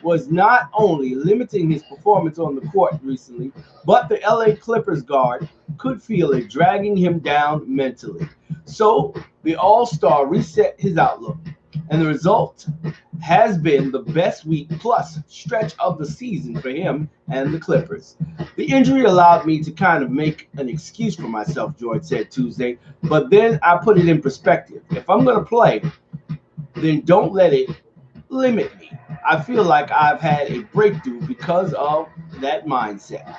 was not only limiting his performance on the court recently, but the LA Clippers guard could feel it dragging him down mentally. So the All-Star reset his outlook, and the result has been the best week plus stretch of the season for him and the Clippers. The injury allowed me to kind of make an excuse for myself, George said Tuesday, but then I put it in perspective. If I'm going to play, then don't let it limit me. I feel like I've had a breakthrough because of that mindset.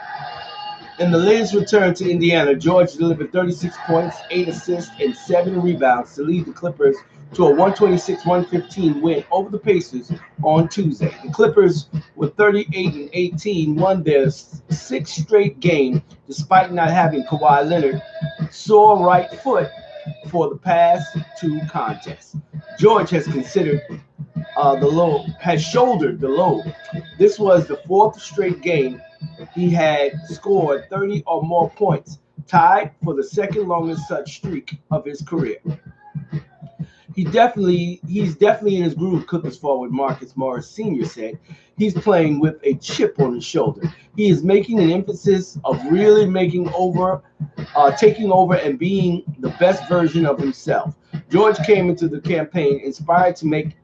In the latest return to Indiana, George delivered 36 points, 8 assists, and 7 rebounds to lead the Clippers to a 126-115 win over the Pacers on Tuesday. The Clippers, with 38-18, won their sixth straight game despite not having Kawhi Leonard sore right foot for the past two contests. George has shouldered the load. This was the fourth straight game he had scored 30 or more points, tied for the second longest such streak of his career. He's definitely in his groove, Clippers forward Marcus Morris Sr. said. He's playing with a chip on his shoulder. He is making an emphasis of really taking over and being the best version of himself. George came into the campaign inspired to make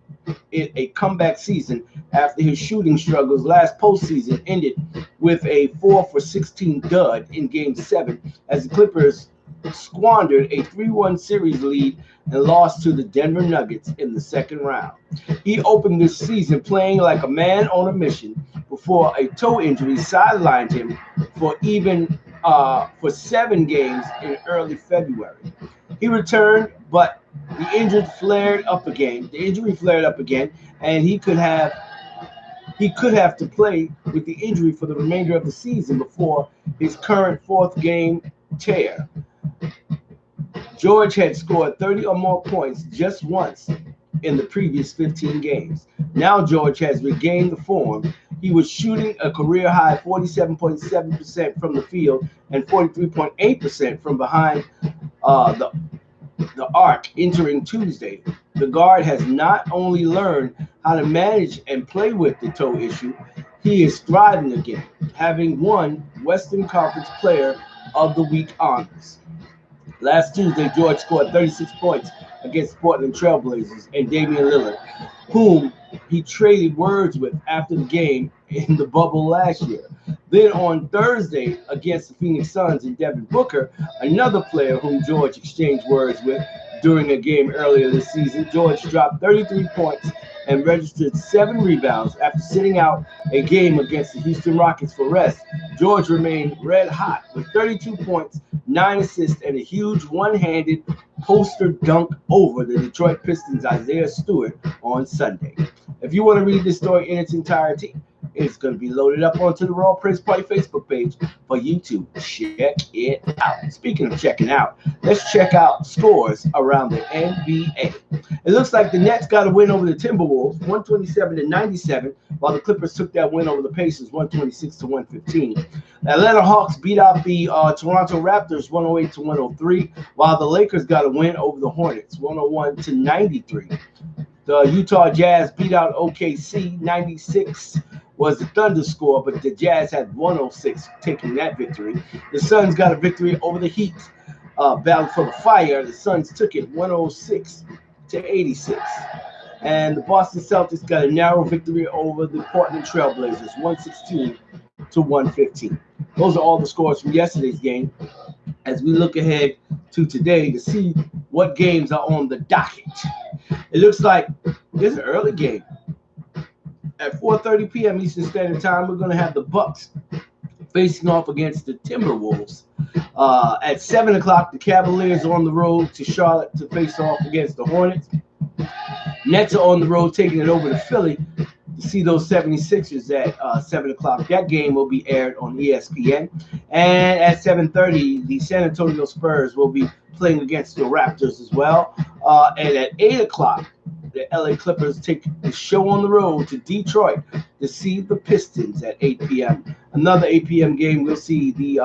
it a comeback season after his shooting struggles last postseason ended with a 4-for-16 dud in Game 7 as the Clippers squandered a 3-1 series lead and lost to the Denver Nuggets in the second round. He opened this season playing like a man on a mission before a toe injury sidelined him for 7 games in early February. He returned, but the injury flared up again, and he could have to play with the injury for the remainder of the season before his current fourth game tear. George had scored 30 or more points just once in the previous 15 games. Now George has regained the form. He was shooting a career-high 47.7% from the field and 43.8% from behind the arc entering Tuesday. The guard has not only learned how to manage and play with the toe issue, he is thriving again, having won Western Conference Player of the Week honors. Last Tuesday, George scored 36 points against Portland Trailblazers and Damian Lillard, whom he traded words with after the game in the bubble last year. Then on Thursday against the Phoenix Suns and Devin Booker, another player whom George exchanged words with during a game earlier this season, George dropped 33 points and registered 7 rebounds after sitting out a game against the Houston Rockets for rest. George remained red hot with 32 points, 9 assists, and a huge one-handed poster dunk over the Detroit Pistons' Isaiah Stewart on Sunday. If you want to read this story in its entirety, it's going to be loaded up onto the Royal Praise Party Facebook page for you to check it out. Speaking of checking out, let's check out scores around the NBA. It looks like the Nets got a win over the Timberwolves, 127-97, while the Clippers took that win over the Pacers, 126-115. The Atlanta Hawks beat out the Toronto Raptors, 108-103, while the Lakers got a win over the Hornets, 101-93. The Utah Jazz beat out OKC, 96 was the Thunder score, but the Jazz had 106 taking that victory. The Suns got a victory over the Heat, battled for the fire. The Suns took it 106-86. And the Boston Celtics got a narrow victory over the Portland Trailblazers, 116-115. Those are all the scores from yesterday's game. As we look ahead to today to see what games are on the docket. It looks like there's an early game. At 4:30 p.m. Eastern Standard Time, we're going to have the Bucks facing off against the Timberwolves. At 7 o'clock, the Cavaliers are on the road to Charlotte to face off against the Hornets. Nets are on the road taking it over to Philly to see those 76ers at 7 o'clock. That game will be aired on ESPN. And at 7:30, the San Antonio Spurs will be playing against the Raptors as well. And at 8 o'clock, the LA Clippers take the show on the road to Detroit to see the Pistons at 8 p.m. Another 8 p.m. game, we'll see the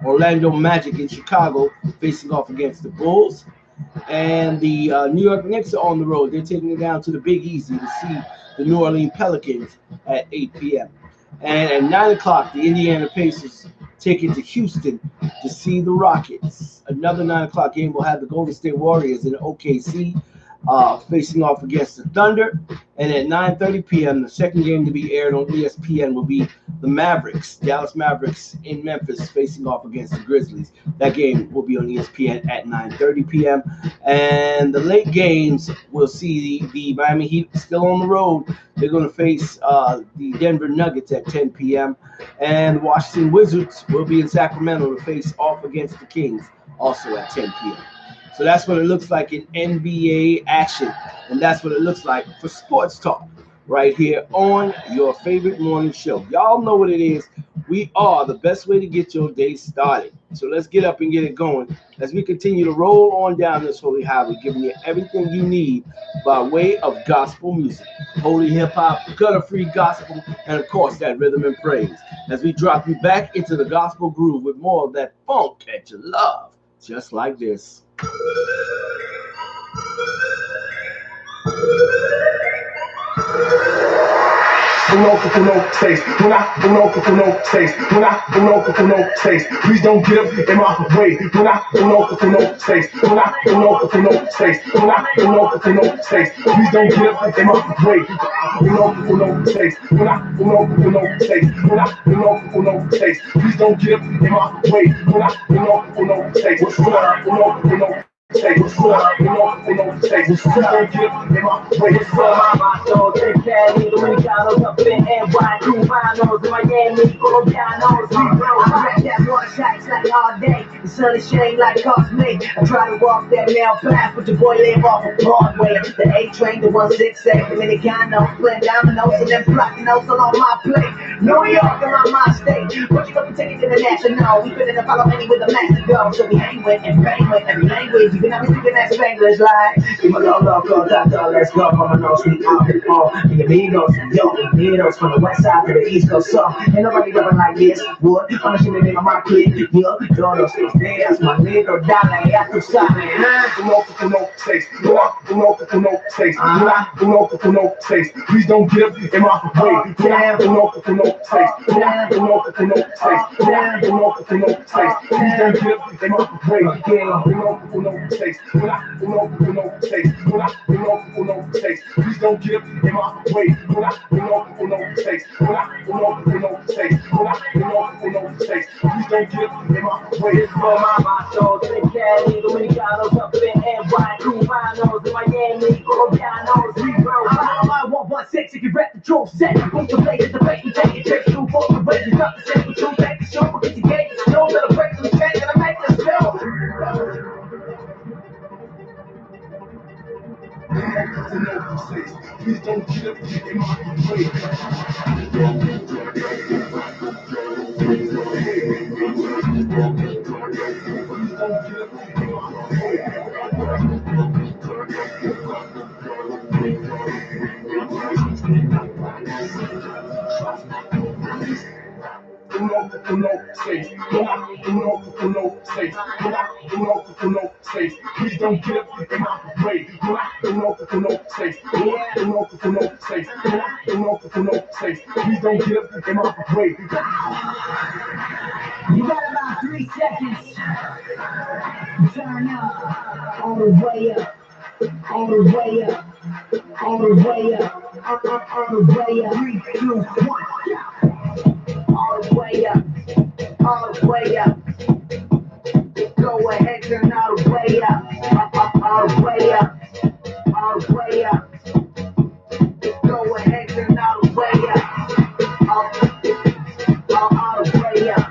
Orlando Magic in Chicago facing off against the Bulls. And the New York Knicks are on the road. They're taking it down to the Big Easy to see the New Orleans Pelicans at 8 p.m. And at 9 o'clock, the Indiana Pacers take it to Houston to see the Rockets. Another 9 o'clock game will have the Golden State Warriors in OKC facing off against the Thunder. And at 9:30 p.m., the second game to be aired on ESPN will be the Mavericks, Dallas Mavericks in Memphis facing off against the Grizzlies. That game will be on ESPN at 9:30 p.m. And the late games will see the Miami Heat still on the road. They're going to face the Denver Nuggets at 10 p.m. And the Washington Wizards will be in Sacramento to face off against the Kings also at 10 p.m. So that's what it looks like in NBA action. And that's what it looks like for Sports Talk right here on your favorite morning show. Y'all know what it is. We are the best way to get your day started. So let's get up and get it going as we continue to roll on down this holy highway, giving you everything you need by way of gospel music, holy hip-hop, gutter-free gospel, and of course that rhythm and praise as we drop you back into the gospel groove with more of that funk that you love, just like this. No space. When I no space. When I no space. Please don't get up in my way. When I no space. When I no space. When I no space. Please don't get up in my way. No space. When I no space. When I no space. Please don't get up in my way. When I no space. When I no say what's up, say what's up, get up in my way. What's up, my soul, in Cali, Dominicanos up in NY, Cubanos, in Miami, Colombianos, I read that water shots like all day, the sun is shining like cosmic. I try to walk that male path, but your boy live off of Broadway. The A train, the 168, Dominicanos, playing dominoes and then Platinos all on my plate. New York, around my state, but you got to take it international. We finna follow any with the master go, so we hang with and bang with every language. You can have me speaking that Spanglish like Dímelo loco, tata, let's go. Vámonos, we out the ball. Mi amigos, yo, amigos from the west side to the east coast. So, ain't nobody rapping like this. What? I'm shooting in on my clip. Yo, todos los días, manito, dale, ya tú sabes. No space. No space. No space. Please don't get up in my way. No space. No space. No space. Please don't get up in my way. No space. When I no space. When I no space. Please don't get up in my way. When I no space. When I no space. When I no space. Please don't get up in my way. For my soul, in Cali, Dominicanos up in NY, Cubanos, in Miami, Colombianos, we roll. I'm 116, you can rap the truth set. Put your place in the bait and take it, take two for the way. It's not the same, but you take the show, get the game. Know that I'm breaking the chain and I make this film. Please don't get up in my way. Please don't get up in my way. No space. Please don't get up in my way. You got about 3 seconds. Turn up. All the way up. All the way up. All the way up. All the way up. 3, 2, 1. All the way up. All the way up. Go ahead, turn all the way up. All the way up. All the way up. Go ahead, turn all the way up. All the way up.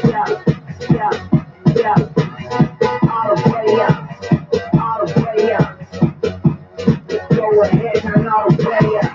Yeah. All the way up. All the way up. Go ahead, turn all the way up.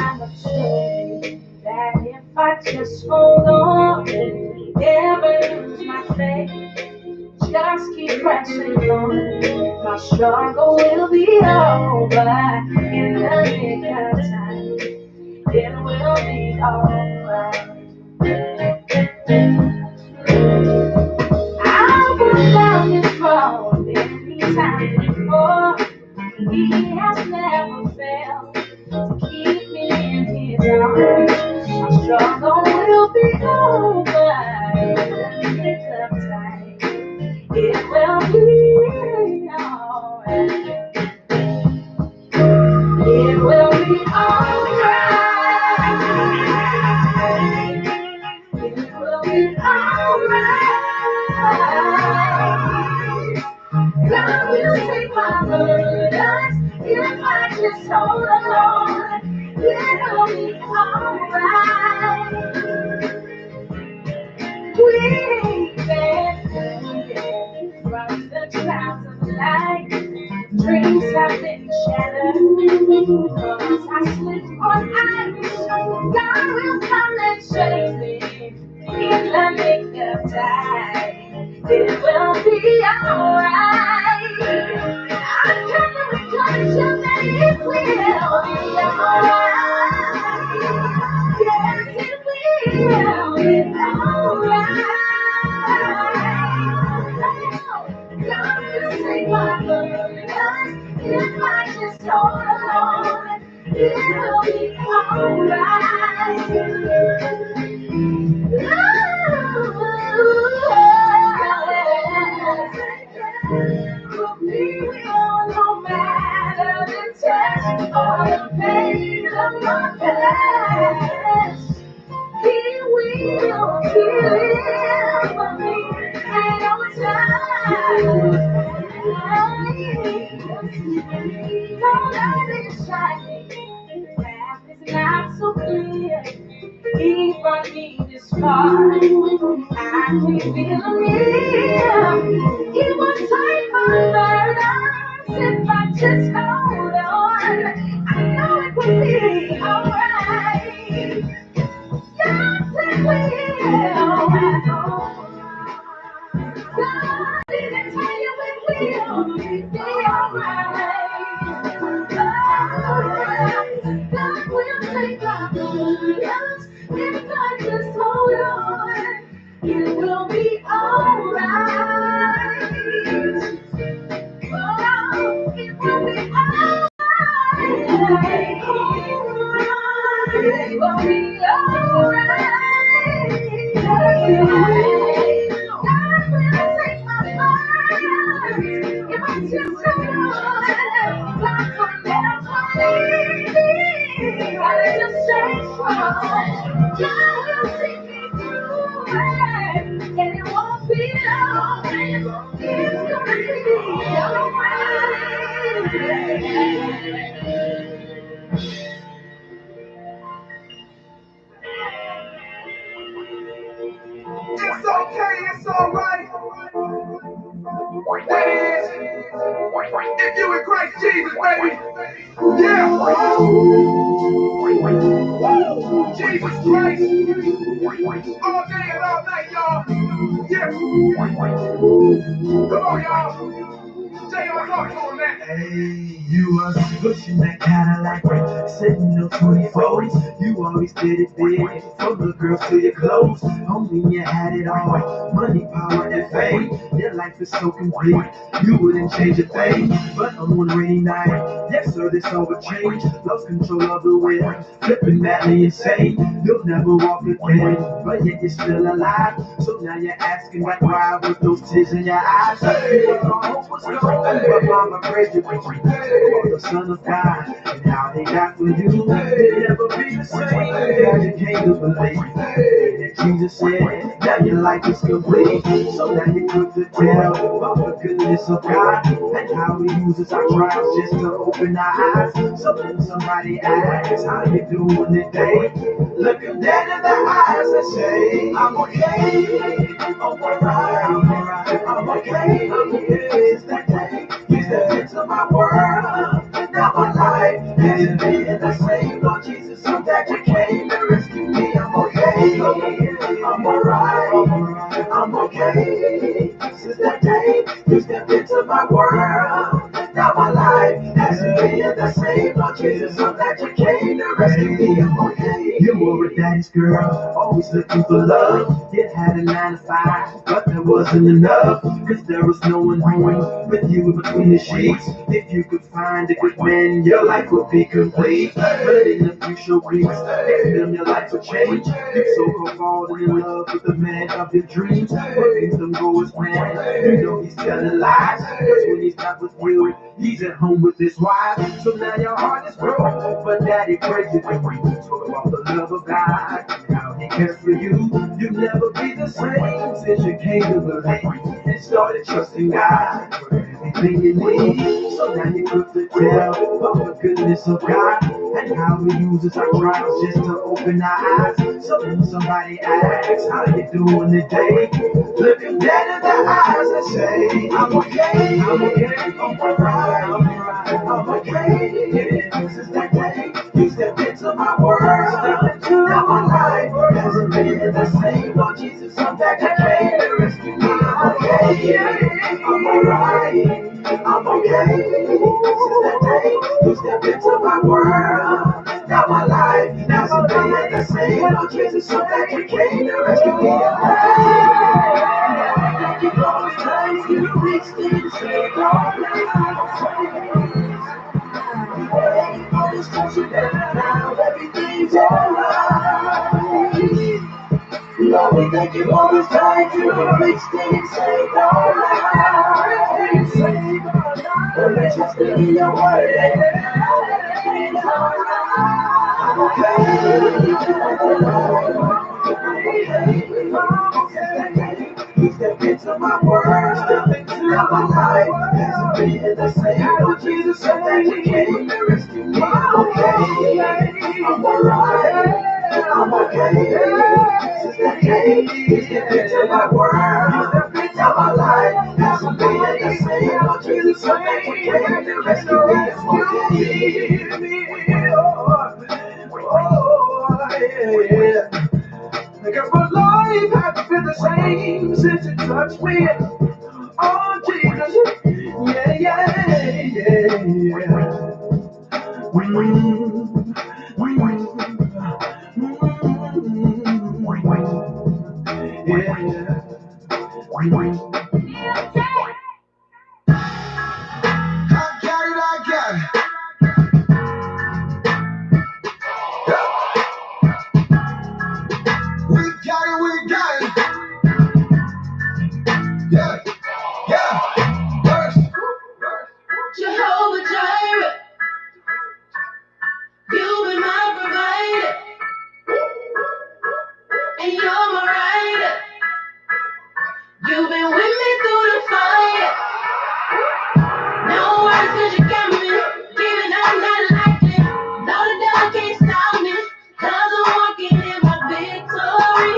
I'm afraid that if I just hold on, never lose my faith, just keep pressing on, my struggle will be over in the nick of time. It will be alright. I've walked down this road many times before. He has never failed to keep me in his arms. My struggle will be over in the nick of time. It will be alright. It will be alright. It will be alright. God will take my burdens if I just hold on. It'll be alright. We've been from the clouds of light. Dreams have been shattered. Cause I slipped on ice. God will come and save me in the nick of time. It will be alright. I can encourage you that it will be alright. Yes, it will be alright. God will take my burdens if I just hold on. It'll be alright. No matter the test or the pain of my past, He will deliver me at all times. No light is shining, the path is not so clear. He brought me this far, I can feel Him. He will take my burdens if I just hold on. I know it will be alright. Yes, it will. God didn't tell you it will be alright. God will take my burdens if I just hold on. It will be alright. Oh, it will be alright. It will be alright. God will take my burdens if I just hold on. God will never leave me. I just stay strong. God will see me through it, and it won't be long. It's gonna be It's okay, it's alright. That is, if you in Christ Jesus, baby. Yeah. Jesus Christ. All day and all night, y'all. Yeah. Come on, y'all. Jay, y'all talk to him, man. Hey, you was pushing that Cadillac, sitting up 24s. You always did it big, from the girls to your clothes. Homie, you had it all, money, power, and fame. Your life is so complete, you wouldn't change a thing. But on one rainy night, yes sir, this all would change. Lost control of the wind, flipping madly insane. You'll never walk again, but yet you're still alive. So now you're asking like why with those tears in your eyes. You thought was gone, but mama prayed you for the Son of God, and how they got for you. You'll never be the same, because you came to believe that Jesus said, now your life is complete. So now you could to tell about the goodness of God, and how He uses our trials just to open our eyes. So when somebody asks how you doing today, look them dead in the eyes and say, I'm okay, I'm alright, I'm okay, Since that day, you stepped into my world, and now my life hasn't been the same. Lord Jesus, so that you came to rescue me. I'm okay, I'm alright, I'm okay. Since that day you stepped into my world, now my life hasn't been the same. Lord Jesus, so that you came to rescue me. I'm okay. You were a daddy's girl, always looking for love. You had a 9 to 5, but that wasn't enough. Cause there was no one home with you between the sheets. If you could find a good man, your life would be complete. But in a few short weeks, next time your life would change. You so-called falling in love with the man of your dreams. But things don't go as planned. You know he's telling lies. Cause when he's not with you, he's at home with his wife. So now your heart is broke, but daddy crazy when we talk about the love of God and how he cares for you. You'll never be the same since you came to believe and started trusting God for everything you need. So now you could tell of the goodness of God and how he uses our trials just to open our eyes. So when somebody asks, how you doing today? Look them dead in the eyes and say, I'm okay, I'm okay, I'm alright, I'm alright, I'm okay. Since that day you stepped into my world, now my life hasn't been the same. Lord Jesus, I'm back again to rescue me. I'm okay, I'm alright, I'm okay. Since that day you stepped into my world, now my life hasn't been the same. Lord Jesus, I'm back again to rescue me. Thank you for the times you reached in and saved all this touching now everything's alright. Lord, we thank you for this time you reached in and saved our lives. And let's just be in your word. I'm okay. You step into my world, step into my life. Hasn't been the same. Lord Jesus, so that you came to rescue me. I'm okay, I'm alright, I'm okay. Since that day, you stepped into my world, you stepped into my life. Hasn't been the same. Lord Jesus, so that you came to rescue me. I'm okay. Because my life hasn't been the same since you touched me. Oh, Jesus. Yeah, yeah, yeah. I got it. We got it. Yeah, yeah. Verse. Jehovah Jireh, you've been my provider, and you're my rider. You've been with me through the fire. No words could you get me, giving up not likely. No, the devil can't stop me, 'cause I'm walking in my victory.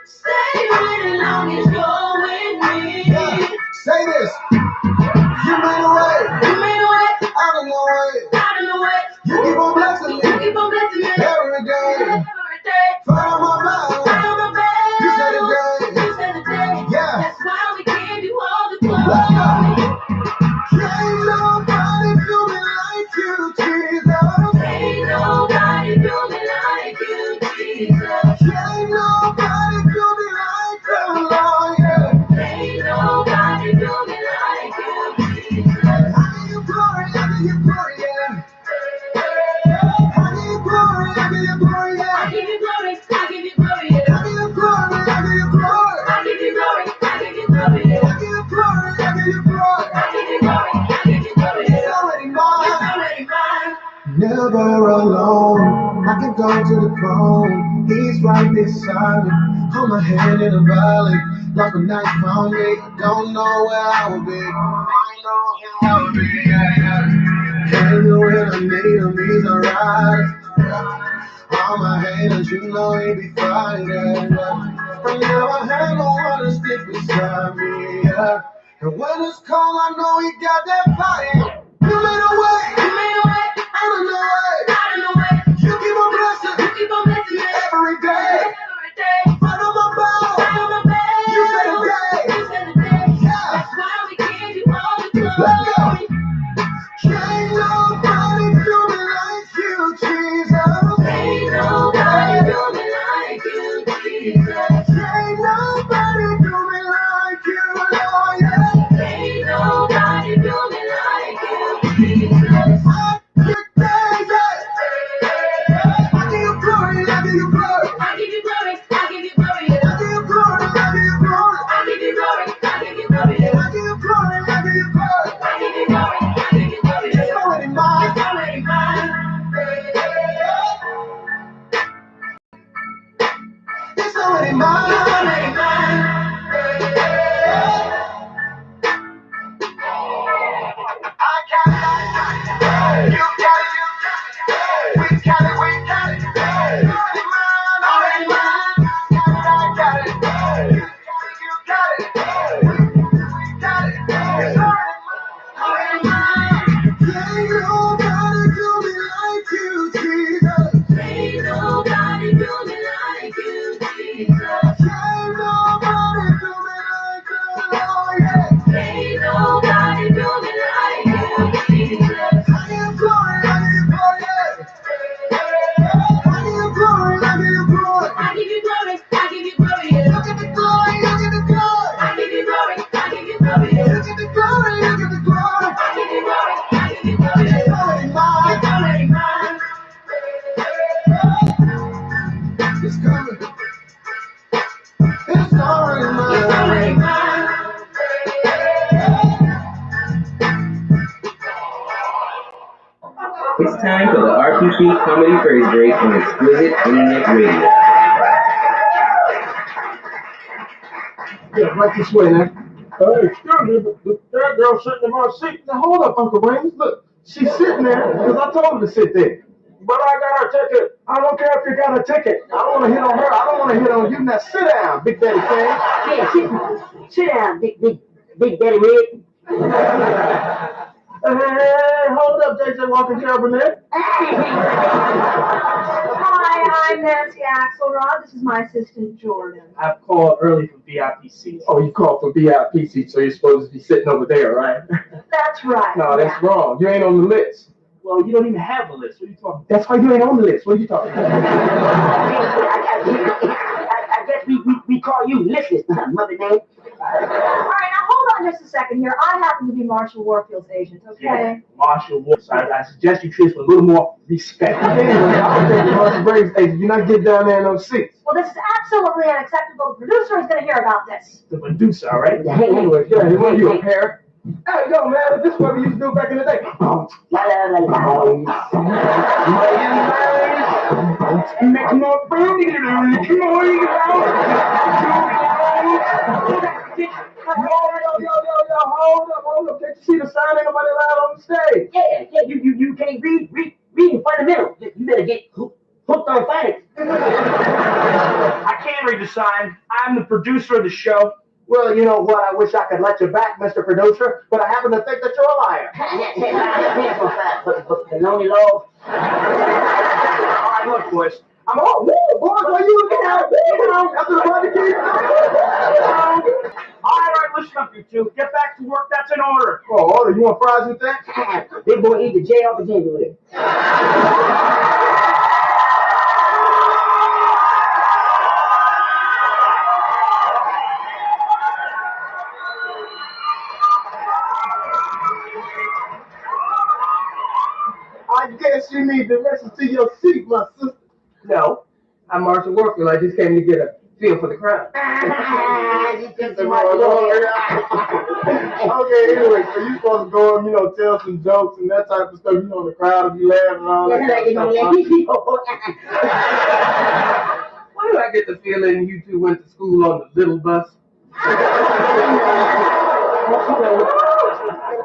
Stay with it long as you're with me. Yeah. Say this. You made a way. You made a way. Out of no way. Out of no way. You keep on blessing me. You keep on blessing me. Every day. Every day. Fight on my battle. Fight on my battle. You said the day. You said the day. Yeah. That's why we give you all the glory. Let's go. Can't nobody do me like you, Jesus. Ain't nobody do me like you, Jesus. Ain't nobody do me like you, Lord. Yeah. Ain't nobody do me like you, Jesus. I give you glory, yeah. I give you glory, yeah. I give you glory, yeah. I give you glory, yeah. I give you glory, I give you glory. I give you glory, I give you glory, yeah. I give you glory, I give you glory. I give you glory, I give you glory, yeah. It's already mine. It's already mine. Never alone. I can go to the throne. He's right beside me. Hold my hand in the valley. Like a knife found me. I don't know where I would be. Came to when I need him, he's alright. All my haters, you know he be fighting. I never had no one to stick beside me. Yeah. And when it's cold, I know he got that fire. You made a way. You made a way. Out of no way. Out of no way. It's time for the RPP Comedy Praise Break on Exquisite Internet Radio. Yeah, right this way now. Excuse me, but that girl sitting in my seat. Now hold up, Uncle Raymond. Look, she's sitting there because I told her to sit there. But I got her ticket. I don't care if you got a ticket. I don't want to hit on her. I don't want to hit on you. Now sit down, Big Daddy King. Yeah, sit down, Big Daddy Red. Hey, hold up, JJ Walker Burnett. Hi, I'm Nancy Axelrod. This is my assistant, Jordan. I've called early for VIP seats. Oh, you called for VIP seats, so you're supposed to be sitting over there, right? That's right. No, that's wrong. You ain't on the list. Well, you don't even have a list. What are you talking about? That's why you ain't on the list. What are you talking about? I guess we call you listless, Mother Name. All right, now hold on just a second here. I happen to be Marshall Warfield's agent, okay? Yeah, Marshall Warfield. I suggest you treat us with a little more respect. Anyway, I'll take the Marshall Braves agent. You're not getting down there in those seats. Well, this is absolutely unacceptable. The producer is going to hear about this. The producer, all right? Anyway, yeah, what are you, a parent? Hey, yo, man, this is what we used to do back in the day. Make more food, you know, come on, you know. Yo, hold up. Can't you see the sign? Ain't nobody allowed on the stage. Yeah, you can't read in fundamental. You better get hooked on phonics. I can't read the sign. I'm the producer of the show. Well, you know what? I wish I could let you back, Mr. Producer, but I happen to think that you're a liar. The lonely log. All right, look, boys. I'm all, boys, why you looking out? After the barbecue? All right, listen up, you two. Get back to work. That's an order. Oh, order? You want fries with that? Big boy eat the J off the ginger with it. I guess you need to listen to your seat, my sister. No, I'm Marshall Warfield. I just came to get a feel for the crowd. Okay, anyway, so you supposed to go and, tell some jokes and that type of stuff. The crowd will be laughing and all that kind of stuff. Why do I get the feeling you two went to school on the little bus?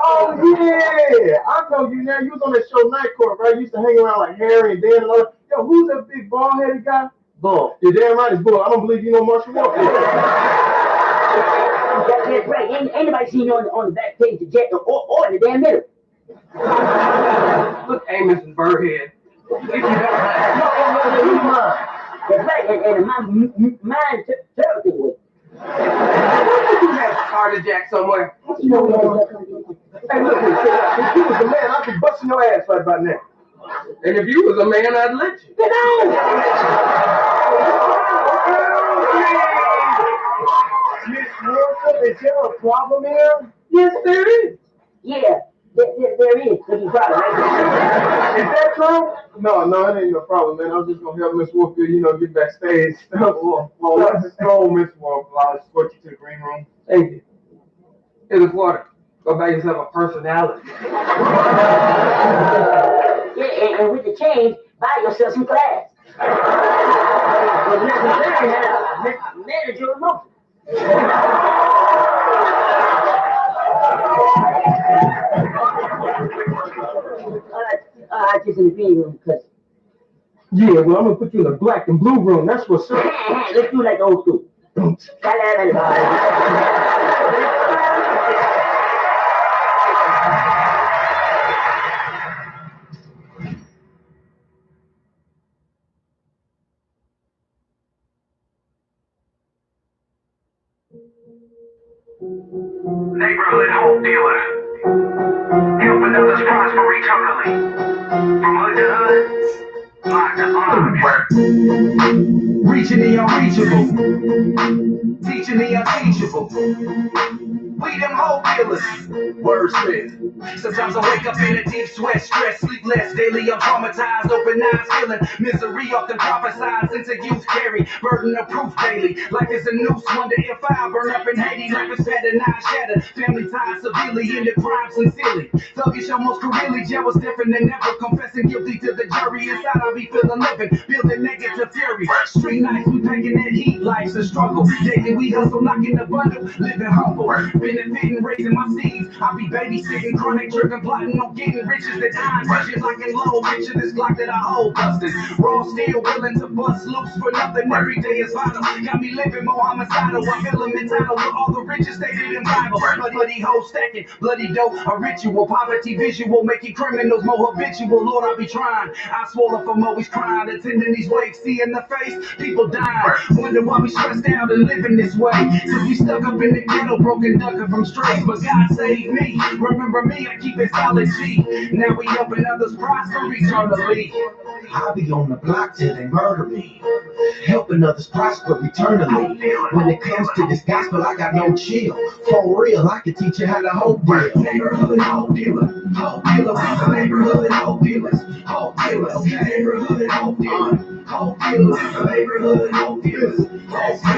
Oh, yeah! I know you now. You was on that show Night Court, right? You used to hang around like Harry and Dan and all that. Yo, who's that big bald-headed guy? Bull. You're damn right, it's Bull. I don't believe you know Marshall Warfield. That's right. Ain't anybody seen you on the back page of Jet or in the damn middle. Look, Amos and Burhead. That's right. And mine terrible with. You have Carter Jack somewhere. Hey, look, if you was a man, I'd be busting your ass right about now. And if you was a man, I'd let you. Get on! Miss Wilson, is there a problem here? Yes, there is. Yeah, there is. There's a problem, right? Is that true? No, it ain't no problem, man. I was just gonna help Miss Warfield, get backstage. Well, let's go, Miss Warfield. I'll escort you to the green room. Thank you. Here's a quarter. Go buy yourself a personality. Yeah, and with the change, buy yourself some class. Manage your emotions. I just in the green room because. Yeah, well, I'm gonna put you in the black and blue room. That's what's up. Let's do like the old school. Neighborhood hope dealer, helping others prosper eternally. From hood to hood, block to block. Reaching the unreachable, teaching the unteachable. We them hope killers. Wordsmith. Sometimes I wake up in a deep sweat, stress, sleepless. Daily I'm traumatized, open eyes, feeling misery often prophesied. Since a youth carry burden of proof daily. Life is a noose, wonder if I burn up in Haiti. Life is better, not shattered. Family ties severely into crime sincerely. Thuggish, almost careerly, jail was different than ever. Confessing guilty to the jury. Inside I be feeling living, building negative fury. Street nights, we packing that heat. Life's a struggle. Daily we hustle, knocking the bundle, living humble. Benefiting, raising my seeds. I be babysitting, chronic driven, plotting on getting riches that dying riches. Like in low, picture this Glock that I hold busted. Raw steel, willing to bust loose for nothing. Every day is vital. Got me living more homicidal. I feel entitled with all the riches stated in Bible. Bloody hoes stacking, bloody dope, a ritual. Poverty visual, making criminals more habitual. Lord, I be trying. I swallow from always crying, attending these wakes, seeing the face, people dying. Wonder why we stressed out and living this way. Cause we stuck up in the ghetto, broken ducking from strays. But God saved me. Remember me, I keep it solid G. Now we helping others prosper eternally. I be on the block till they murder me. Helping others prosper eternally. When it comes to this gospel, I got no chill. For real, I can teach you how to hope deal. Neighborhood hope dealer. Hope dealer, we the neighborhood hope dealers. Hope dealers, neighborhood hope dealer. Hope dealers, we the neighborhood hope dealers.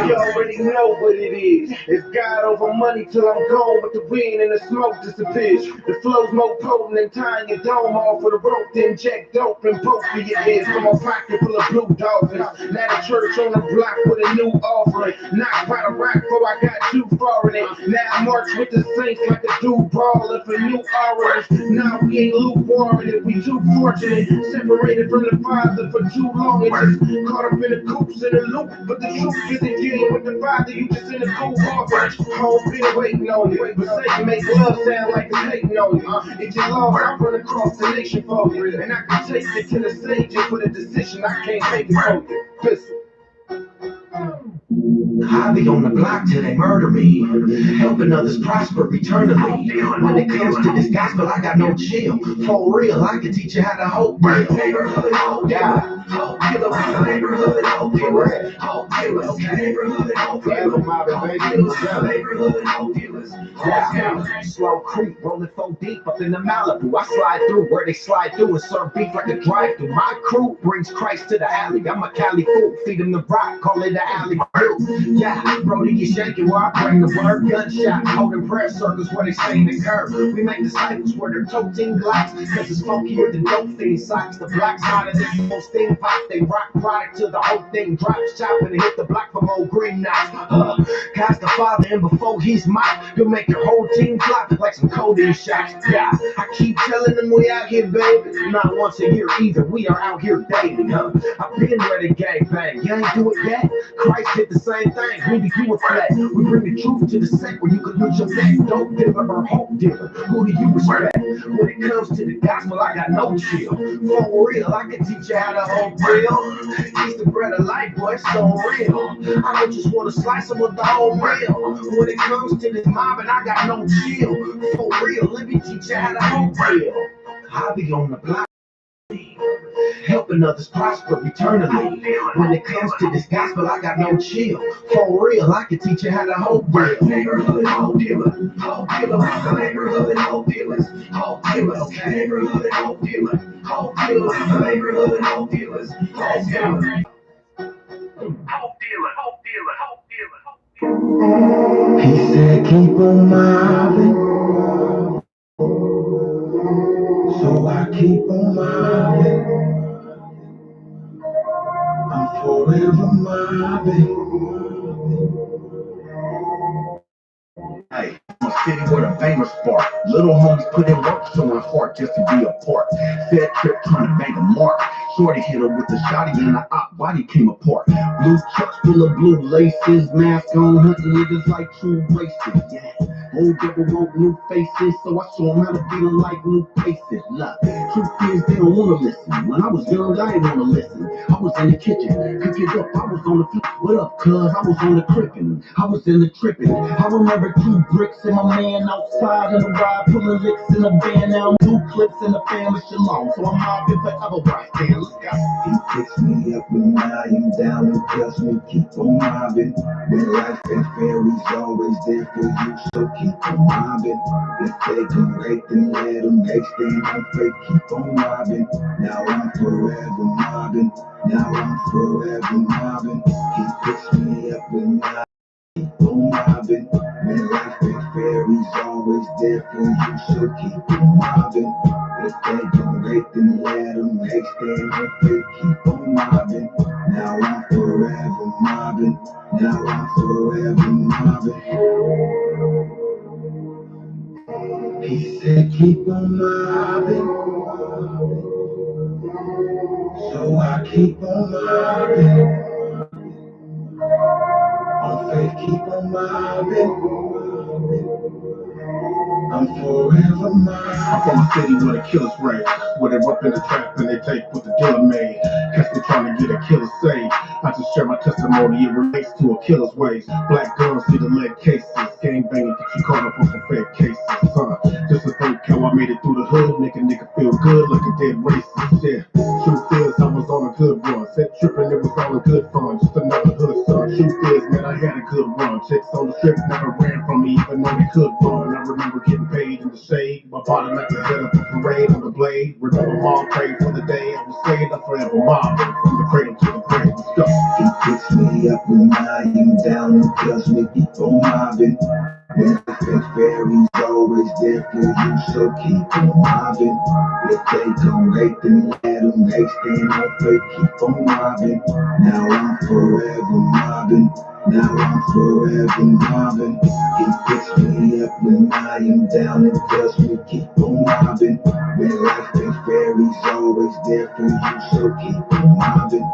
You already know what it is. It's God over money till I'm gone, but the wind and the smoke disappears. The flow's more potent than tying your dome off with a rope, then jack dope and poke for your ears. From a pocket full of blue dolphins. Now the church on the block with a new offering. Knocked by the rock before I got too far in it. Now I march with the saints like a dude brawling for new orange. Now we ain't lukewarm if we too fortunate. Separated from the Father for too long. It's just caught up in the coops in the loop. But the truth isn't dealing with the Father. You just in a cool orphanage. Home been waiting on you. But Satan make love sound like it's hating on you. If you're lost, I'll run across the nation for you. And I can take you to the Savior for the decision. I can't make it for you. Listen. I be on the block till they murder me, helping others prosper eternally. When it comes to this gospel, I got no chill. For real, I can teach you how to hope deal. Neighborhood hope dealer, hope dealer, we the neighborhood hope dealers. Hope dealers, neighborhood hope dealers. Neighborhood hope dealers. Slow creep, rolling so deep up in the Malibu. I slide through where they slide through and serve beef like a drive-through. My crew brings Christ to the alley. I'm a Cali fool, feed him the rock, call it the alley. Yeah, Brody, you shaking while I bring the word. Gunshot, holding prayer circles where they say the curve. We make disciples where they're toting glocks, cause it's funkier than dope fiend socks. The black side of this whole steam pop, they rock product till the whole thing drops. Chopping and hit the block from old green knots. Cast the Father, and before he's mocked, he'll make your whole team flop like some codeine shots. Yeah, I keep telling them we out here, baby. Not once a year either, we are out here dating, I've been ready, gang bang. You ain't do it yet? Christ did the same thing, we be doing flat. We bring the truth to the set where you can lose your neck. Dope dealer or hope dealer, who do you respect? When it comes to the gospel, I got no chill. For real, I can teach you how to hope real. He's the bread of life, boy, it's so real. I don't just want to slice them with the whole meal. When it comes to this mob, and I got no chill. For real, let me teach you how to hope real. I be on the block, helping others prosper eternally. When it comes to this gospel, I got no chill. For real, I can teach you how to hope real. Neighborhood hope dealer, hope dealer, we the neighborhood hope dealers. Hope dealers, neighborhood hope dealer. Hope dealer, we the neighborhood hope dealers. Hope dealer. Hope dealer, hope dealer, hope dealer, hope dealer. He said, keep on mobbing. So I keep on mobbing. I'm forever mobbing. famous spark. Little homies put in work, showing heart just to be a part. Said trip trying to bang a mark. Shorty hit her with a shotty and the op body came apart. Blue chucks full of blue laces, mask on, hunting niggas like true races. Yeah. Old devil want new faces, so I show 'em how to beat 'em like new paces. Look, truth is they don't wanna listen. When I was young, I didn't wanna listen. I was in the kitchen, cook it up, I was on the flip. What up, cuz? I was on the crippin', I was in the trippin'. I remember 2 bricks and my man outside in the ride, pulling licks in the van. Now I'm 2 clips in the family shalom, so I'm mobbing forever. Right there, let's go. He picks me up when I am down and tells me keep on mobbing. When life ain't fair, he's always there for you, so keep on mobbing. If they come right, then let them hate. Stand on fake, keep on mobbing. Now I'm forever mobbing. Now I'm forever mobbing. He picks me up when I keep on mobbing. When life ain't fair, he's always there for you, so keep on mobbing. If they come right, then let them hate. Stand on fake, keep on mobbing. Now I'm forever mobbing. Now I'm forever mobbing. He said keep on mobbing, so I keep on mobbing. On faith keep on mobbing. I'm forever mobbing. I'm from a city where the killers rage, where they rip in the trap and they take what the dealer made. Catch me trying to get a killer saved. I just share my testimony, it relates to a killer's ways. Black girls see the lead cases, gang banging, get you caught up on some fake cases. Just to think how I made it through the hood, make a nigga feel good like a dead racist. Yeah, truth is I was on a good run. Said tripping, it was all a good fun. Just another hood son. Truth is, man, I had a good run. Chicks on the strip never ran from me, even though they could run. I remember getting paid in the shade, my bottom at the head of the parade on the blade. Remember mom prayed for the day I was saved. I'm forever mobbing from the cradle to the grave. Let's go. He picks me up when I am down and tells me keep on mobbing. When life ain't fair, he's always there for you, so keep on mobbing. If they come right, then let them hate. Stand on fake, keep on mobbing. Now I'm forever mobbing. Now I'm forever mobbing. He picks me up when I am down and tells me keep on mobbing. When life ain't fair, he's always there for you, so keep on mobbing.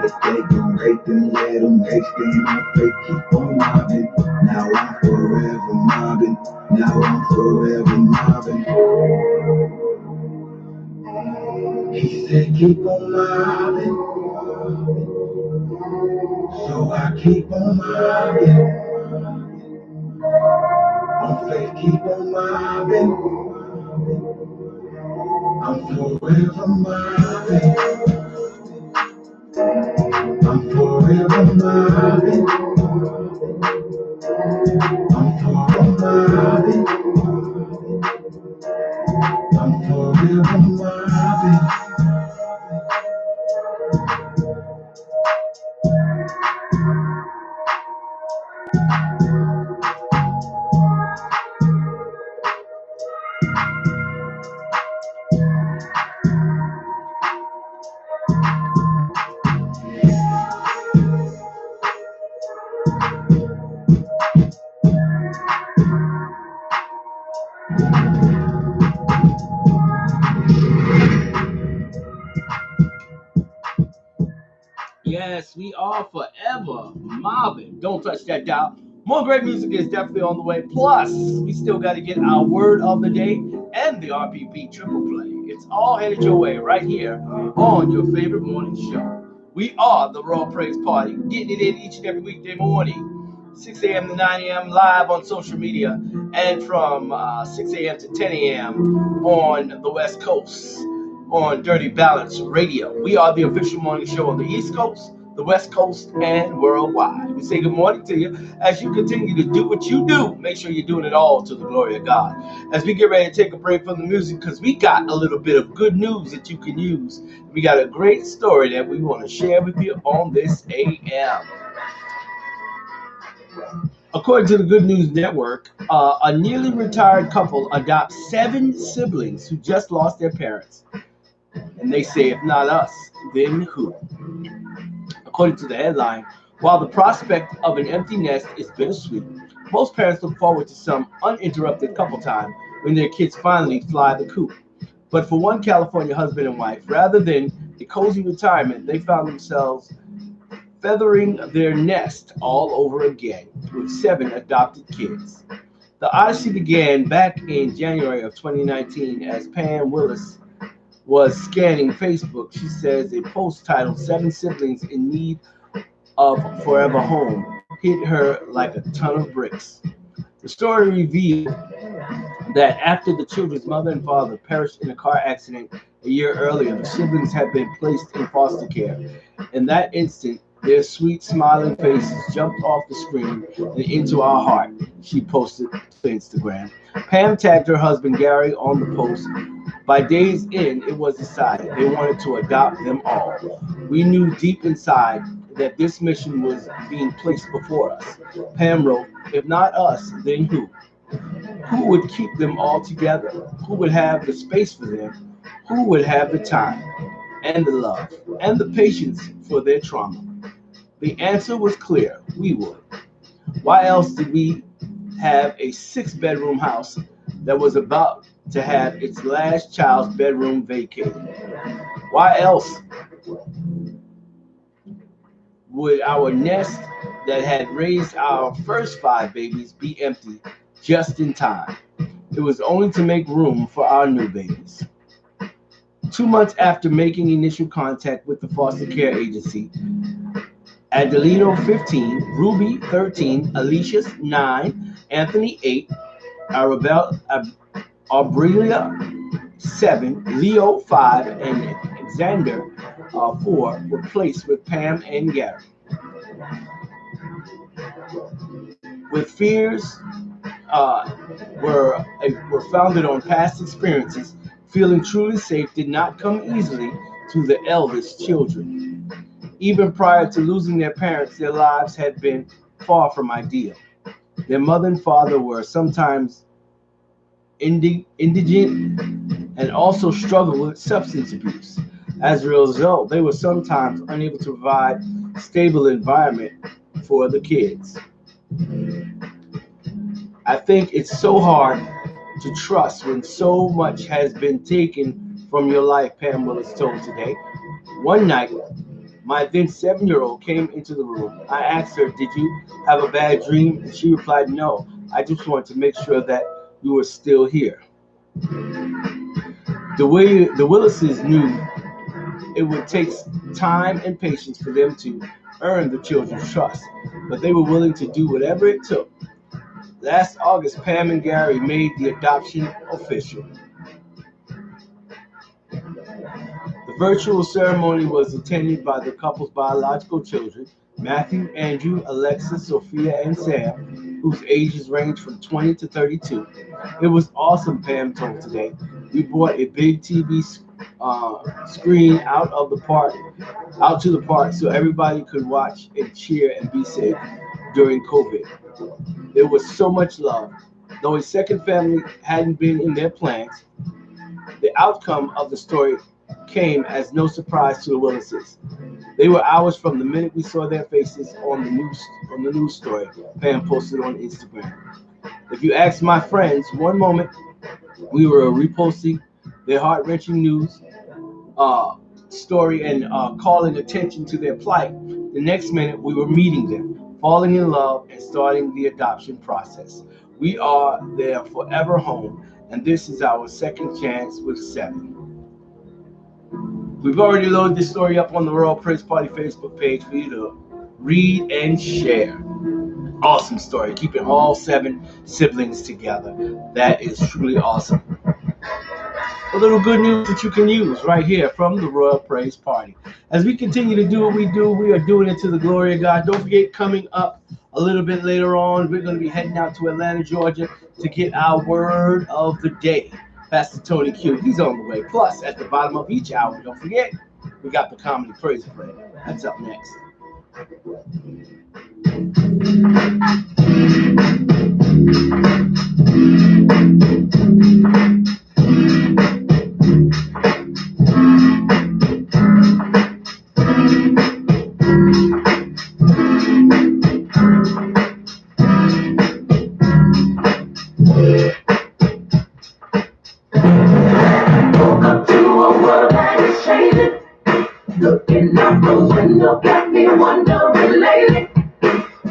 If they come right, then let them hate. Stand on fake, keep on mobbing. Now I'm forever mobbing. Now I'm forever mobbing. He said keep on mobbing, so I keep on mobbing. On faith keep on mobbing. I'm forever mobbing. I'm forever mobbing. I'm forever mobbing. I'm forever mobbing. Yes, we are forever mobbing. Don't touch that dial. More great music is definitely on the way. Plus, we still got to get our word of the day and the RPP triple play. It's all headed your way right here on your favorite morning show. We are the Royal Praise Party, getting it in each and every weekday morning, 6 a.m. to 9 a.m. live on social media, and from 6 a.m. to 10 a.m. on the West Coast on Dirty Balance Radio. We are the official morning show on the East Coast, the West Coast, and worldwide. We say good morning to you as you continue to do what you do. Make sure you're doing it all to the glory of God. As we get ready to take a break from the music, because we got a little bit of good news that you can use. We got a great story that we want to share with you on this AM. According to the Good News Network, a nearly retired couple adopts 7 siblings who just lost their parents. And they say, if not us, then who? According to the headline, while the prospect of an empty nest is bittersweet, Most parents look forward to some uninterrupted couple time when their kids finally fly the coop. But for one California husband and wife, rather than a cozy retirement, they found themselves feathering their nest all over again with 7 adopted kids. The odyssey began back in January of 2019 as Pam Willis was scanning Facebook. She says a post titled Seven Siblings in Need of Forever Home hit her like a ton of bricks. The story revealed that after the children's mother and father perished in a car accident a year earlier, the siblings had been placed in foster care. In that instant, their sweet, smiling faces jumped off the screen and into our heart, she posted to Instagram. Pam tagged her husband Gary on the post. By days in, it was decided they wanted to adopt them all. We knew deep inside that this mission was being placed before us. Pam wrote, if not us, then who? Who would keep them all together? Who would have the space for them? Who would have the time and the love and the patience for their trauma? The answer was clear. We would. Why else did we have a 6-bedroom house that was about to have its last child's bedroom vacated? Why else would our nest that had raised our first 5 babies be empty just in time? It was only to make room for our new babies. 2 months after making initial contact with the foster care agency, Adelino 15, Ruby 13, Alicia 9, Anthony 8, Aurelia 7, Leo 5, and Xander 4 were placed with Pam and Gary. With fears were founded on past experiences, feeling truly safe did not come easily to the eldest children. Even prior to losing their parents, their lives had been far from ideal. Their mother and father were sometimes indigent and also struggled with substance abuse. As a result, they were sometimes unable to provide a stable environment for the kids. I think it's so hard to trust when so much has been taken from your life, Pam Willis told today. One night, my then 7-year-old came into the room. I asked her, did you have a bad dream? And she replied, no, I just wanted to make sure that you were still here. The Willises knew it would take time and patience for them to earn the children's trust, but they were willing to do whatever it took. Last August, Pam and Gary made the adoption official. The virtual ceremony was attended by the couple's biological children, Matthew, Andrew, Alexa, Sophia, and Sam, whose ages range from 20 to 32. It was awesome, Pam told today. We brought a big TV screen out to the park so everybody could watch and cheer and be safe during COVID. There was so much love. Though a second family hadn't been in their plans, the outcome of the story came as no surprise to the Willises. They were hours from the minute we saw their faces on the news story Pam posted on Instagram. If you ask my friends, one moment we were reposting their heart-wrenching news story and calling attention to their plight, the next minute we were meeting them, falling in love, and starting the adoption process. We are their forever home, and this is our second chance with 7. We've already loaded this story up on the Royal Praise Party Facebook page for you to read and share. Awesome story, keeping all 7 siblings together. That is truly awesome. A little good news that you can use right here from the Royal Praise Party. As we continue to do what we do, we are doing it to the glory of God. Don't forget, coming up a little bit later on, we're going to be heading out to Atlanta, Georgia to get our word of the day. Pastor Tony Q, he's on the way. Plus, at the bottom of each hour, don't forget, we got the comedy praise break. That's up next. wondering lately,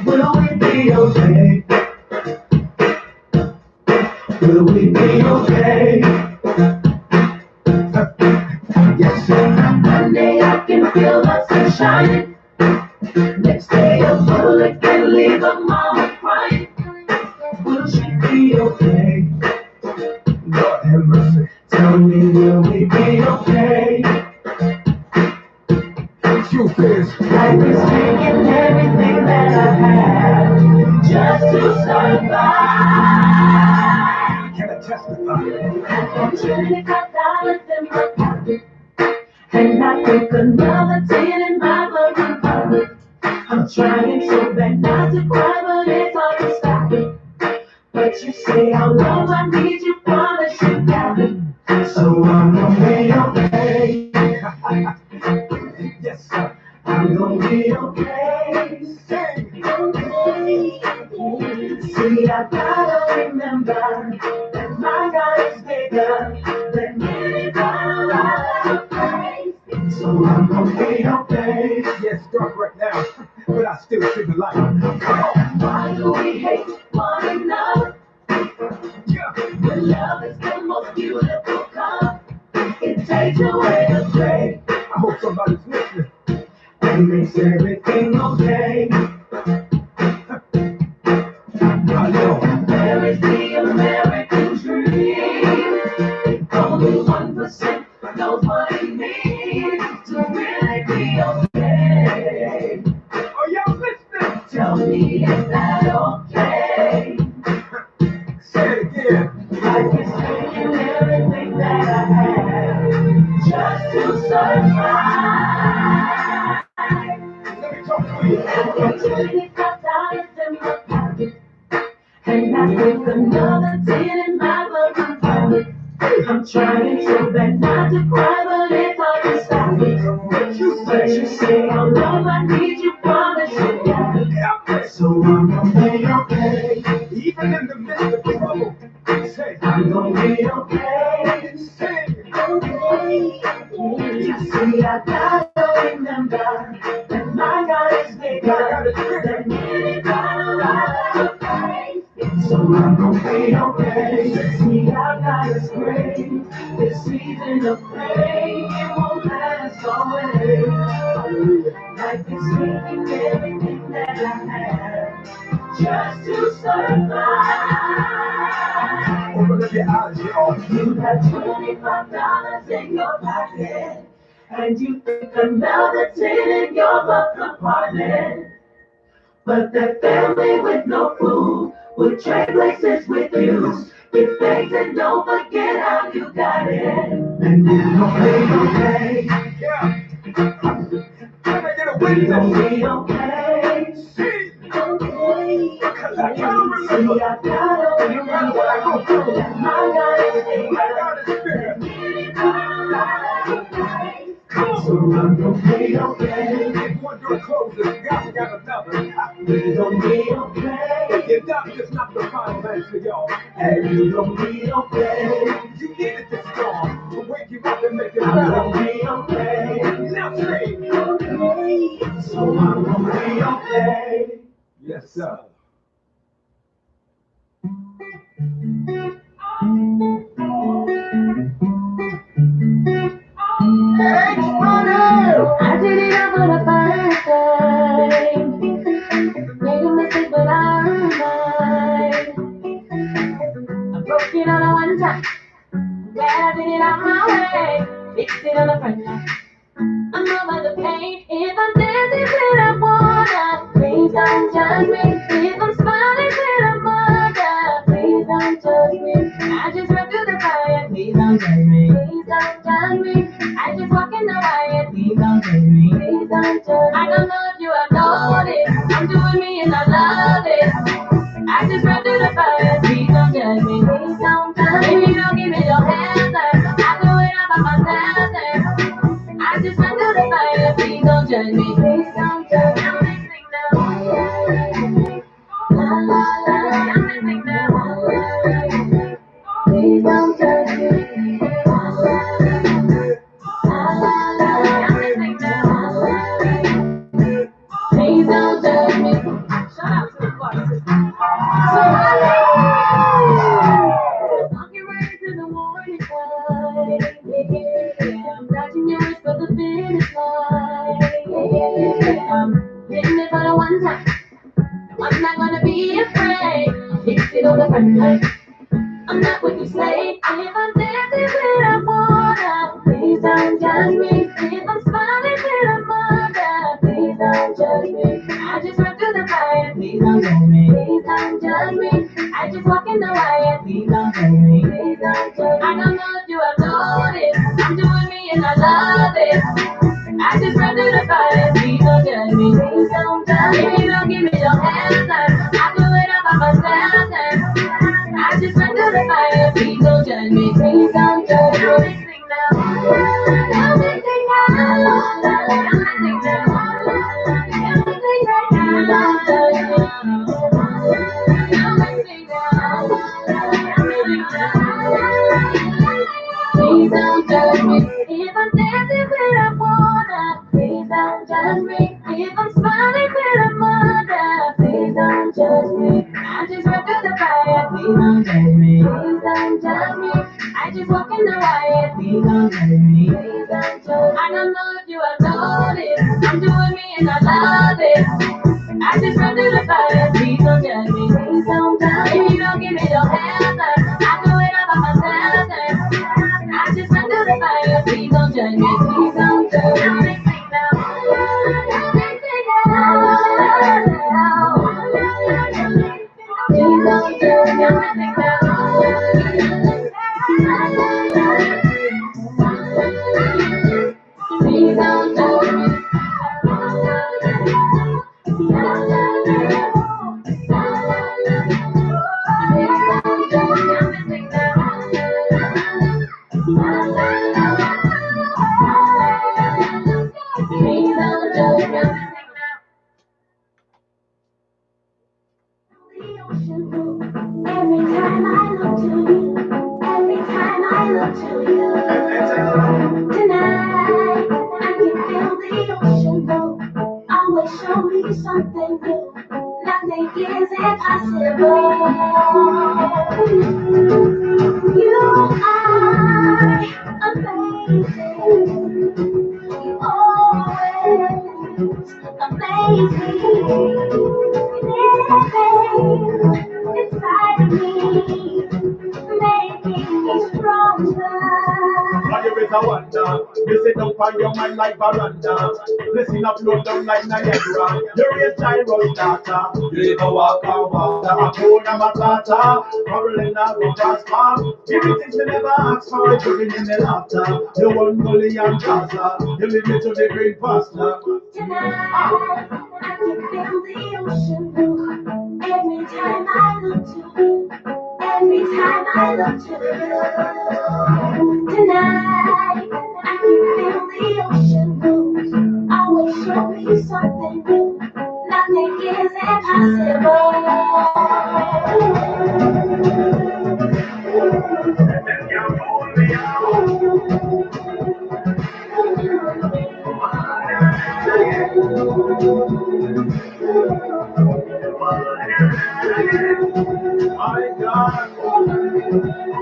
will we be okay? Will we be okay? Yes, sir. One day I can feel the sun shining. Next day a bullet can leave a mama crying. Will she be okay? Lord have mercy. Tell me, will we be okay? Truth is, life is taking everything that I have just to survive. Can I testify? I've got $25 in my pocket, and I think another 10 in my budget pocket. I'm trying so bad not to cry, but it's hard to stop it. But you say how long I need you, promise you got it. So I'm gonna be okay. Yes, sir. I'm gonna be okay. Sing. Okay. See, I gotta remember that my God is bigger than any battle. So I'm gonna be okay. Yeah, it's dark right now, but I still see the light. Why do we hate one another? Yeah. When love is the most beautiful color, it takes away the gray. I hope somebody's listening. It makes everything okay. I know. Where is the American dream? Only 1% knows what it means to really be okay. Are y'all listening? Tell me, is that okay? Say it again. Life is taking everything that I have just to survive. Let me talk to you. I've got $25 in my pocket, and I think another 10 in my budget pocket. I'm trying so bad not to cry, but it's hard to stop it. But you say how long I need you, promise you got it. So I'm gonna be okay, even in the midst of trouble. Say, I'm gonna be okay. Say, okay. You see, I gotta remember that my God is bigger than any battle I face. So I'm gonna be okay. See, our God is great. This season of pain, it won't last always. Life is taking everything that I have just to survive. Open up your eyes, y'all. You got $25 in your pocket, and you think another 10 in your book compartment. But that family with no food would trade places with you. Give thanks and don't forget how you got it. And it's gonna be okay. Yeah. Can I get a witness? It's gonna be okay. See? Okay. Because I gotta remember. See, I gotta remember. No matter what I go through, my God is bigger. My God is bigger. Come on. So I'm gonna be okay. If one door closes, God's got another. We're gonna be okay. If doctor's not the final answer, y'all. And you're gonna be okay. You needed this storm to wake you up and make you better. I'm gonna be okay. Now say, okay. So I'm gonna be okay. Yes, sir. I did it all for the first time. Made a mistake, but I learned mine. I broke it all at one time. Glad I did it out my way. Fixed it on the first time. I'm over the pain. If I'm dancing, then I wanna. Please don't judge me. If I'm smiling, then I'm under. Please don't judge me. I just went through the fire. Please don't judge me. Please don't judge me. I just walk in the wire. Please don't judge me. Please don't judge me. I don't know if you have noticed. I'm doing me and I love it. I just went through the fire. Please don't judge me. Please don't judge me. If you don't give me your answer, I do it all by myself. I just went through the fire. Please don't judge me. Please don't judge me. I'm listening now. La la la. I'm listening now. Please don't judge me. La la la. I'm listening now. Please don't judge me. Shout out to the boss. So walking right to the morning light. Yeah. I'm dodging yours for the finish line. Yeah. I'm hitting it for the one time. I'm not gonna be afraid. Fix it on the front line. I'm not what you say. If I'm dancing with a mother, please don't judge me. If I'm smiling with a mother, please don't judge me. I just run through the fire, please don't judge me. Please don't judge me. I just walk in the wire, please don't judge me. Please don't judge me. I don't know if you have noticed. I'm doing me and I love it. I just run through the fire, please don't judge me. Please don't judge me. If you don't give me your answer, I do it all by myself then. I just run through the fire, please don't judge me. Please don't judge me. Now we sing now. Now we sing now. Now we sing now. Now we sing right now. Don't judge me. Now we sing now. Now we sing now. Please don't judge me. If I'm dancing with a mother, please don't judge me. If I'm smiling with a mother, please don't judge me. I just run through the fire, please don't judge me. Please don't judge me. I just walk in the wire, please don't judge me. Please don't judge me. I don't know if you have noticed. I'm doing me and I love it. I just run through the fire, please don't judge me. Please don't judge me. If you don't give me your answer, I do it all by myself then. I just run through the fire, please don't judge me. Please don't judge me. Now they sing now. Now they sing now. Please don't judge me. Now they sing now. Please don't judge me. Every time I look to you, every time I look to you, tonight I can feel the ocean flow. Always show me something new. Nothing is impossible. You are amazing. You always amaze me. Living inside of me, making me stronger. Fire is a wonder. You sit up on your mind like veranda. Listen up, low down like Niagara. You're a gyro starter. You never walk on water. A Hakuna Matata. Caroline go prosper. Give me things you never ask for. Giving in the laughter. You want Gully and Gaza. You leave me to the green pasta. Tonight, I can feel the ocean blue. Every time I look to you. Every time I look to you. Tonight, I can feel the ocean blue. Always show me something new. Nothing is impossible.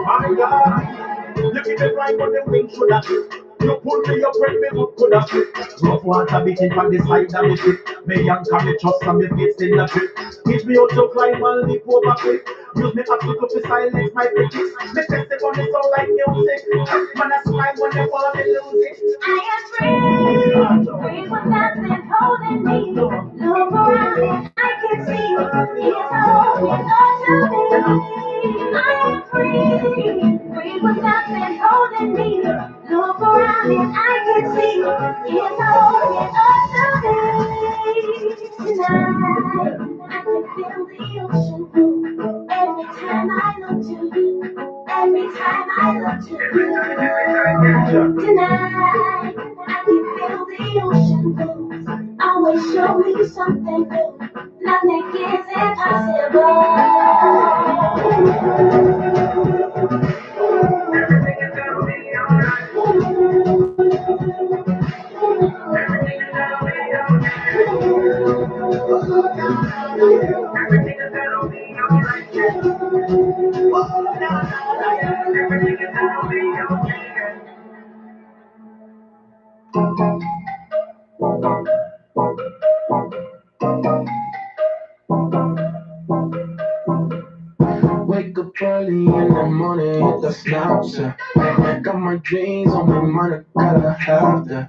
My God, you give it right on the wing should have it. You pull me up when me hook could have slip. Rough water beating from the side of me ship. Me anchor me trust and me face in the trip. Teach me how to climb and leap over cliff. Use me obstacle to silence my critics. Me test it on the sound like music. Man I smile when they fall me lose it. I am free, free with nothing holding me. Look around and I can see it's open up to me. I am free, free with nothing holding me. Look around and I can see it's open up to me. Tonight, I can feel the ocean blue. Every time I look to you. Every time I look to you. Tonight, I can feel the ocean blue. Always show me something new. Nothing is impossible. Everything is gonna be alright. Everything is gonna be okay. Everything is gonna be alright. Everything is gonna be okay. Wake up early in the morning, hit the Snapchat. Got my dreams on my mind, gotta have that.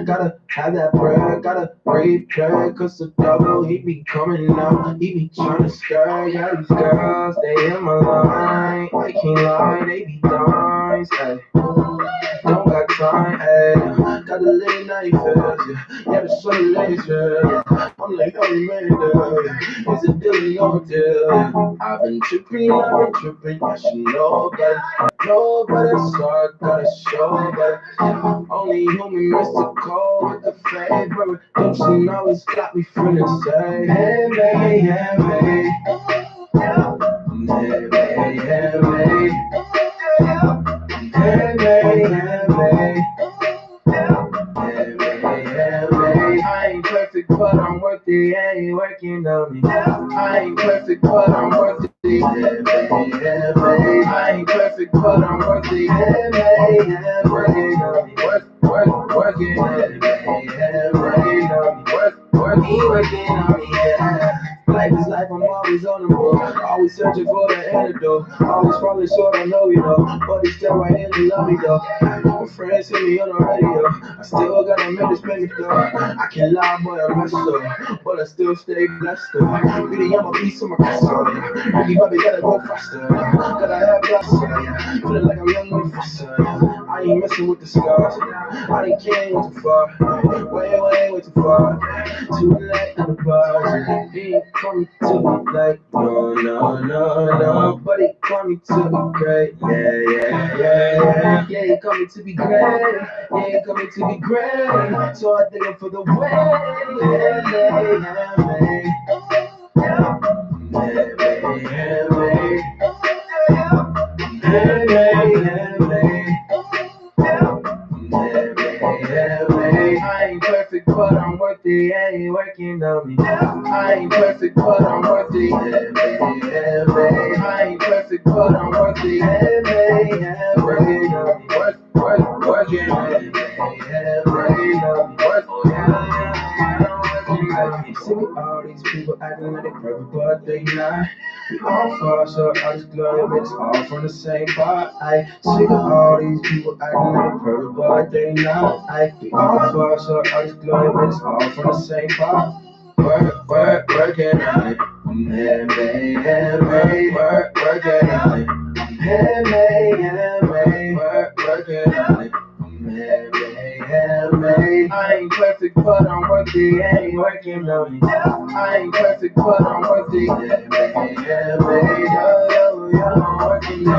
Gotta have that bread, gotta prepare. Cause the devil, he be coming out, he be trying to scare. Yeah, these girls, they in my line. I can't lie, they be dimes, ayy. Don't got time, ayy. Got the late night feels, yeah, the sunny ladies, yeah. I'm like, oh man, yeah. Is it deal or no deal? I've been tripping, I should know better. Know better, so I gotta show better. Only human mystical with the favor. Don't you always got me feeling safe? Hey, baby, yeah, baby. Hey, baby, yeah, baby. Hey, baby, yeah, baby. I ain't perfect, but I'm worth it. I ain't working on me. I ain't perfect, but I'm worth it. I ain't perfect, but I'm worth it. Working on me. Working on me. Working on me. Working on me. Yeah. Life is life, I'm always on the move. Always searching for the antidote. Always falling short, I know you know. But he's still right here to love me though. My friends hear me on the radio. I still gotta make this payment though. I can't lie, boy, I'm messed up. But I still stay blessed though. Really, I'm a beast on my castle. Really, baby, gotta go faster. Gotta have blessing. Feeling like I'm young and faster. I ain't messing with the scars. I ain't came too far. Way too far. Too late in the bars. He ain't coming to me like no. But he coming to be great. Yeah. He coming to be great. Yeah, he coming to be great. So I thank him for the way. I ain't perfect, but I'm worth it. I ain't working on me. I ain't perfect, but I'm worth it. I ain't perfect, but I'm worth it. Working on me. Working on me. Working on me. See all these people acting like they perfect, but they not. We all fall short of this glory, but it's all from the same part. I see all these people acting like they perfect, but they not. We all fall short of this glory, but it's all from the same part. Working on it. Working on it. Working on it. I ain't perfect, but I'm worth it. I ain't working on me. I ain't perfect, but I'm worth it. I'm working on it. Working on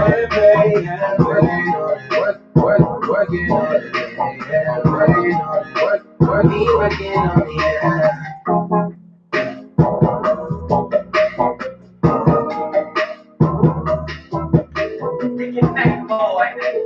it. Working on it.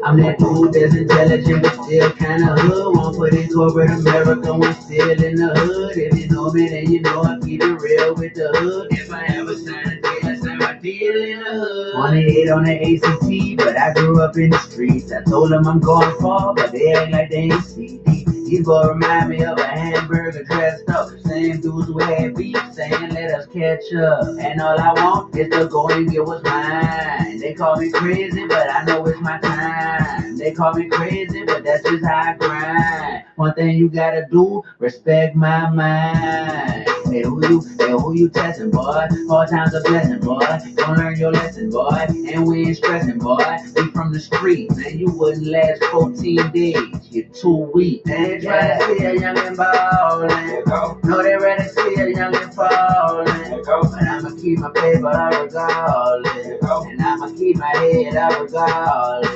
I'm that dude that's intelligent but still kinda hood. Won't put in corporate America when still in the hood. If you know me, then you know I keep it real with the hood. If I ever sign a deal, I sign my deal in the hood. 28 on the ACT, but I grew up in the streets. I told them I'm going far, but they act like they ain't see. These boys remind me of a hamburger dressed up. Same dudes who had beef saying let us catch up. And all I want is to go and get what's mine. They call me crazy, but I know it's my time. They call me crazy, but that's just how I grind. One thing you gotta do, respect my mind. Hey, who you testing, boy? Hard times a blessing, boy. Don't learn your lesson, boy. And we ain't stressing, boy. We from the street, man. You wouldn't last 14 days. You're too weak. They try to see a youngin' ballin'. No, they ready to see a youngin' fallin'. But I'ma keep my paper regardless. And I'ma keep my head up regardless.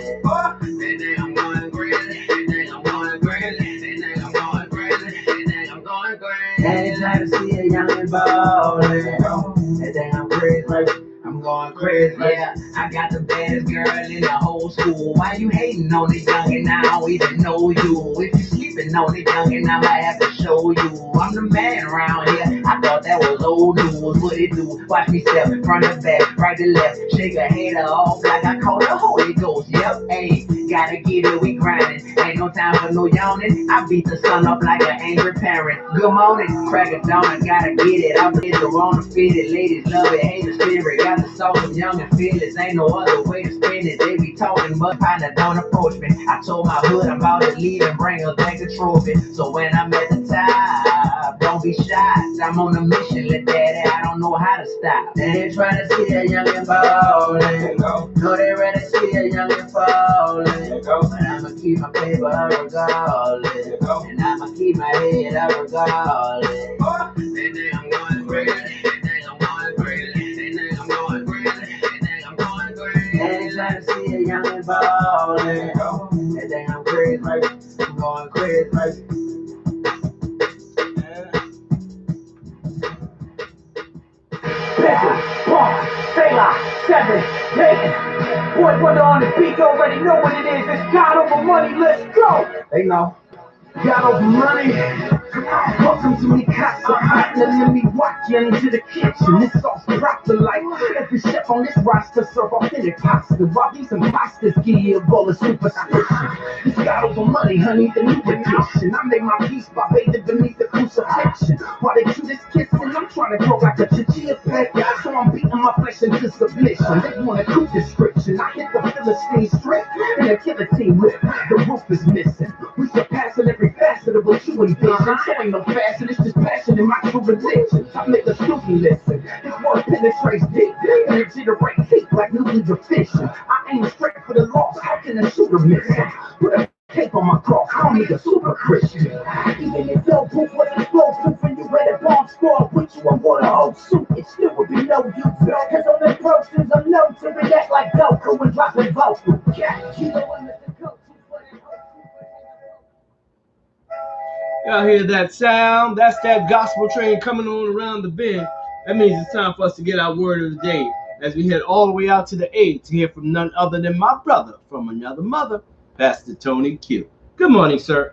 They think I'm going crazy. They think I'm going crazy. They think I'm going crazy. They think I'm going crazy. They try to see a youngin' ballin'. They think I'm crazy. I'm I'm going crazy. Yeah, I got the baddest girl in the whole school. Why you hating on the youngin'? I don't even know you. If you sleeping on the youngin', I might have to show you. I'm the man around here. I thought that was old news. What it do? Watch me step front to back, right to left, shake a hater off like I call the Holy Ghost. Yep, hey, gotta get it, we grindin'. Ain't no time for no yawning. I beat the sun up like an angry parent. Good morning, crack of dawn, I gotta get it. I'm in the wrong to fit it. Ladies love it, hate the spirit. Got the sauce of young and fearless. Ain't no other way to spin it. They be talking, but kinda don't approach me. I told my hood I'm about to leave and bring a back a trophy. So when I'm at the top, don't be shy. I'm on a mission, let daddy, I don't know how to stop. They ain't trying to see a youngin' ballin'. No, they ready to see a youngin' fallin'. But I'ma keep my paper up regardless. And I'ma keep my head up regardless. They think I'm going crazy. They think I'm going crazy. They think I'm going crazy. They think I'm going crazy. They ain't trying to see a youngin' ballin'. They think I'm crazy, right? I'm going crazy, right? Sailor, 7, 8. Boy, brother on the beat, already know what it is. It's God over money, let's go. They know. God over money. Welcome to me, Casa. Let me walk you into the kitchen. This sauce proper like every chef on this roster serve authentic pasta. While these imposters give you a bowl of superstition. It's God over money, honey, the new edition. I made my peace by bathing beneath the crucifixion. While they do this kissing, I'm trying to grow like a chinchilla pet. So I'm beating my flesh into submission. They want a true description. I hit the Philistine strip and a killer team whip. The roof is missing. We surpassing every facet of what you envision. So ain't no fashion, it's just passion in my true religion. I make the student listen. This word penetrates deep and it generates heat like nuclear fission. I aim straight for the lost. How can a shooter miss it? Put a tape on my cross. I don't need a super Christian. Even if no proof was explosive when you read a bomb squad, put you on water whole suit, it still would be no use. Cause on the approaches, I'm known to react like Goku and dropping vocal. Y'all hear that sound? That's that gospel train coming on around the bend. That means it's time for us to get our word of the day as we head all the way out to the A to hear from none other than my brother from another mother, Pastor Tony Q. Good morning, sir.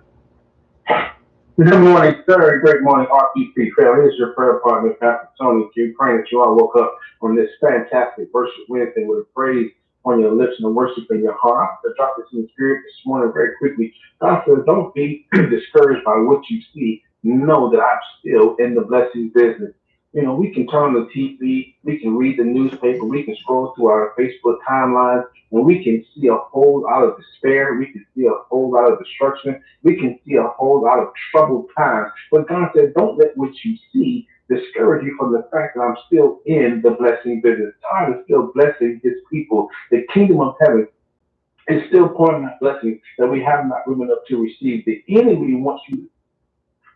Good morning, sir. Great morning, RPP family. This is your prayer partner, Pastor Tony Q. Praying that you all woke up on this fantastic worship Wednesday with praise on your lips and worship in your heart. I'm going to drop this in the spirit this morning very quickly. God says, don't be discouraged by what you see. Know that I'm still in the blessing business. You know, we can turn on the TV, we can read the newspaper, we can scroll through our Facebook timelines, and we can see a whole lot of despair, we can see a whole lot of destruction, we can see a whole lot of troubled times. But God said, don't let what you see discourage you from the fact that I'm still in the blessing business. God is still blessing his people. The kingdom of heaven is still pouring out blessings that we have not room enough to receive. The enemy wants you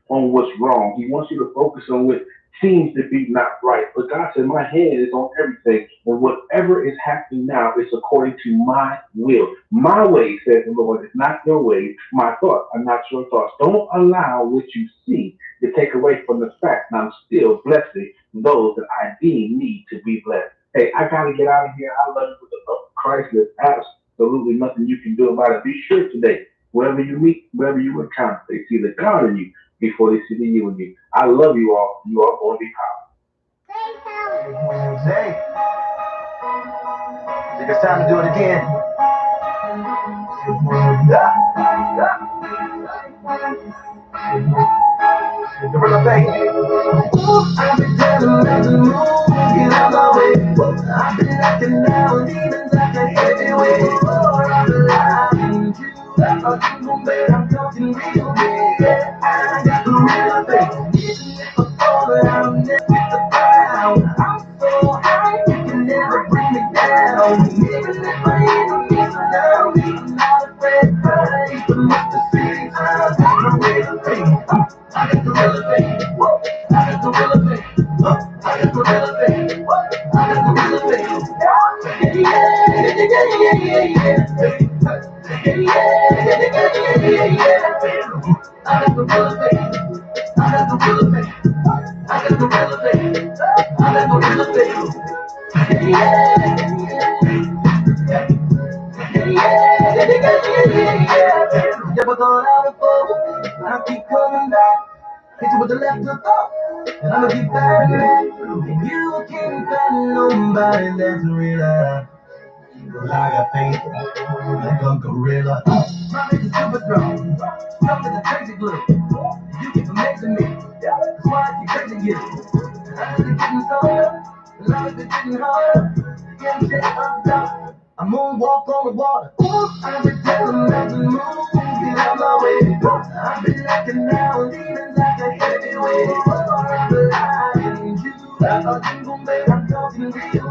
on what's wrong. He wants you to focus on what seems to be not right. But God said, my hand is on everything. And whatever is happening now is according to my will. My way, says the Lord, is not your way. My thoughts are not your thoughts. Don't allow what you see to take away from the fact that I'm still blessing those that I deem need to be blessed. Hey, I got to get out of here. I love you with the love of Christ. There's absolutely nothing you can do about it. Be sure today, wherever you meet, wherever you encounter, they see the God in you before they see the you in you. I love you all. You are going to be powerful. Hey, I think it's time to do it again. The real thing. I've been telling them to move, get out my way. I've been knocking down demons like a heavyweight. I'm lying to you. I'm talking real big. Yeah, I got the real thing. Even if I fall down, never the ground. I'm so high, you can never bring me down. Even if my enemies surround me, I'm not afraid to fight. But Mr. City, I got the real thing. I got the real thing. I got the real thing. I got the real thing. I got the real thing. Yeah, yeah, yeah, yeah, yeah. I got the real thing. I got the real thing. I got the real thing. I got the real thing. Never gone out before, I keep coming back. Hit you with the left hook up, and I'ma keep fighting back. And you can't find nobody that's real. Cause I got faith like a gorilla. My bitch is super strong, something that's crazy glue. You keep amazing me, that's why I keep praising you. I'm really getting stronger, love is getting harder. Getting shit up, down. I moonwalk on the water. I've been telling nothing move, get out my way. I've been knocking down demons like a heavyweight. I'm alive in you, like a jingle bell. I'm talking real big.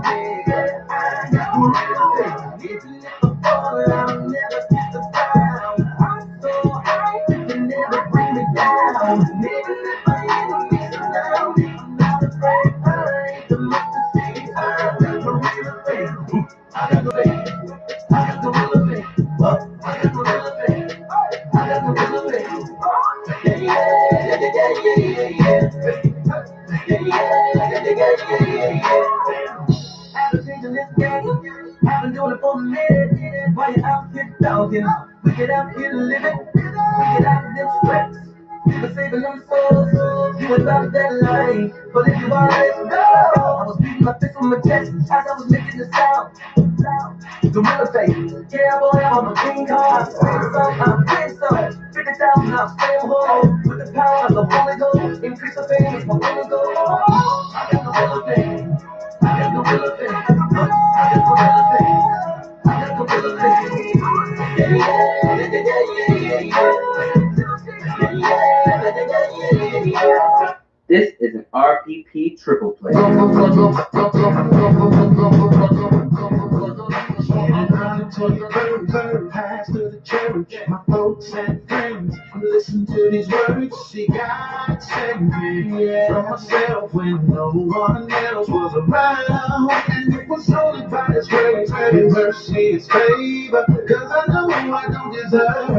I got real big. Even if I fall, I'll never hit the ground. I'm so high, you can never bring me down. Even if my enemies surround me, I'm not afraid. I ain't the most to see. I got the real faith. I got the faith. I got the real faith. I got the real faith. I got the real faith. Yeah, yeah, yeah, yeah, yeah, yeah, yeah. I've been changing this game. I've been doing it for a minute. While you're out here talking, we get out here living. We get out of them sweats. We're saving them souls. You ain't about that life. But if you are, let's go. I was beating my fist on my chest as I was making the sound. The real estate, yeah, boy, I'm a king card. I'm paying some, 50,000, I'm staying home. With the power of the Holy Ghost, increase the fame, it's my Holy Ghost. I got the real estate, I got the real estate, I got the real estate, I got the real estate. Yeah, yeah, yeah, yeah, yeah, yeah, yeah. This is an RPP triple play. Pass to the church, my folks and friends. Listen to these words, see God sent me from myself when no one else was around. And it was only by His grace, His mercy, His favor. Cause I know I don't deserve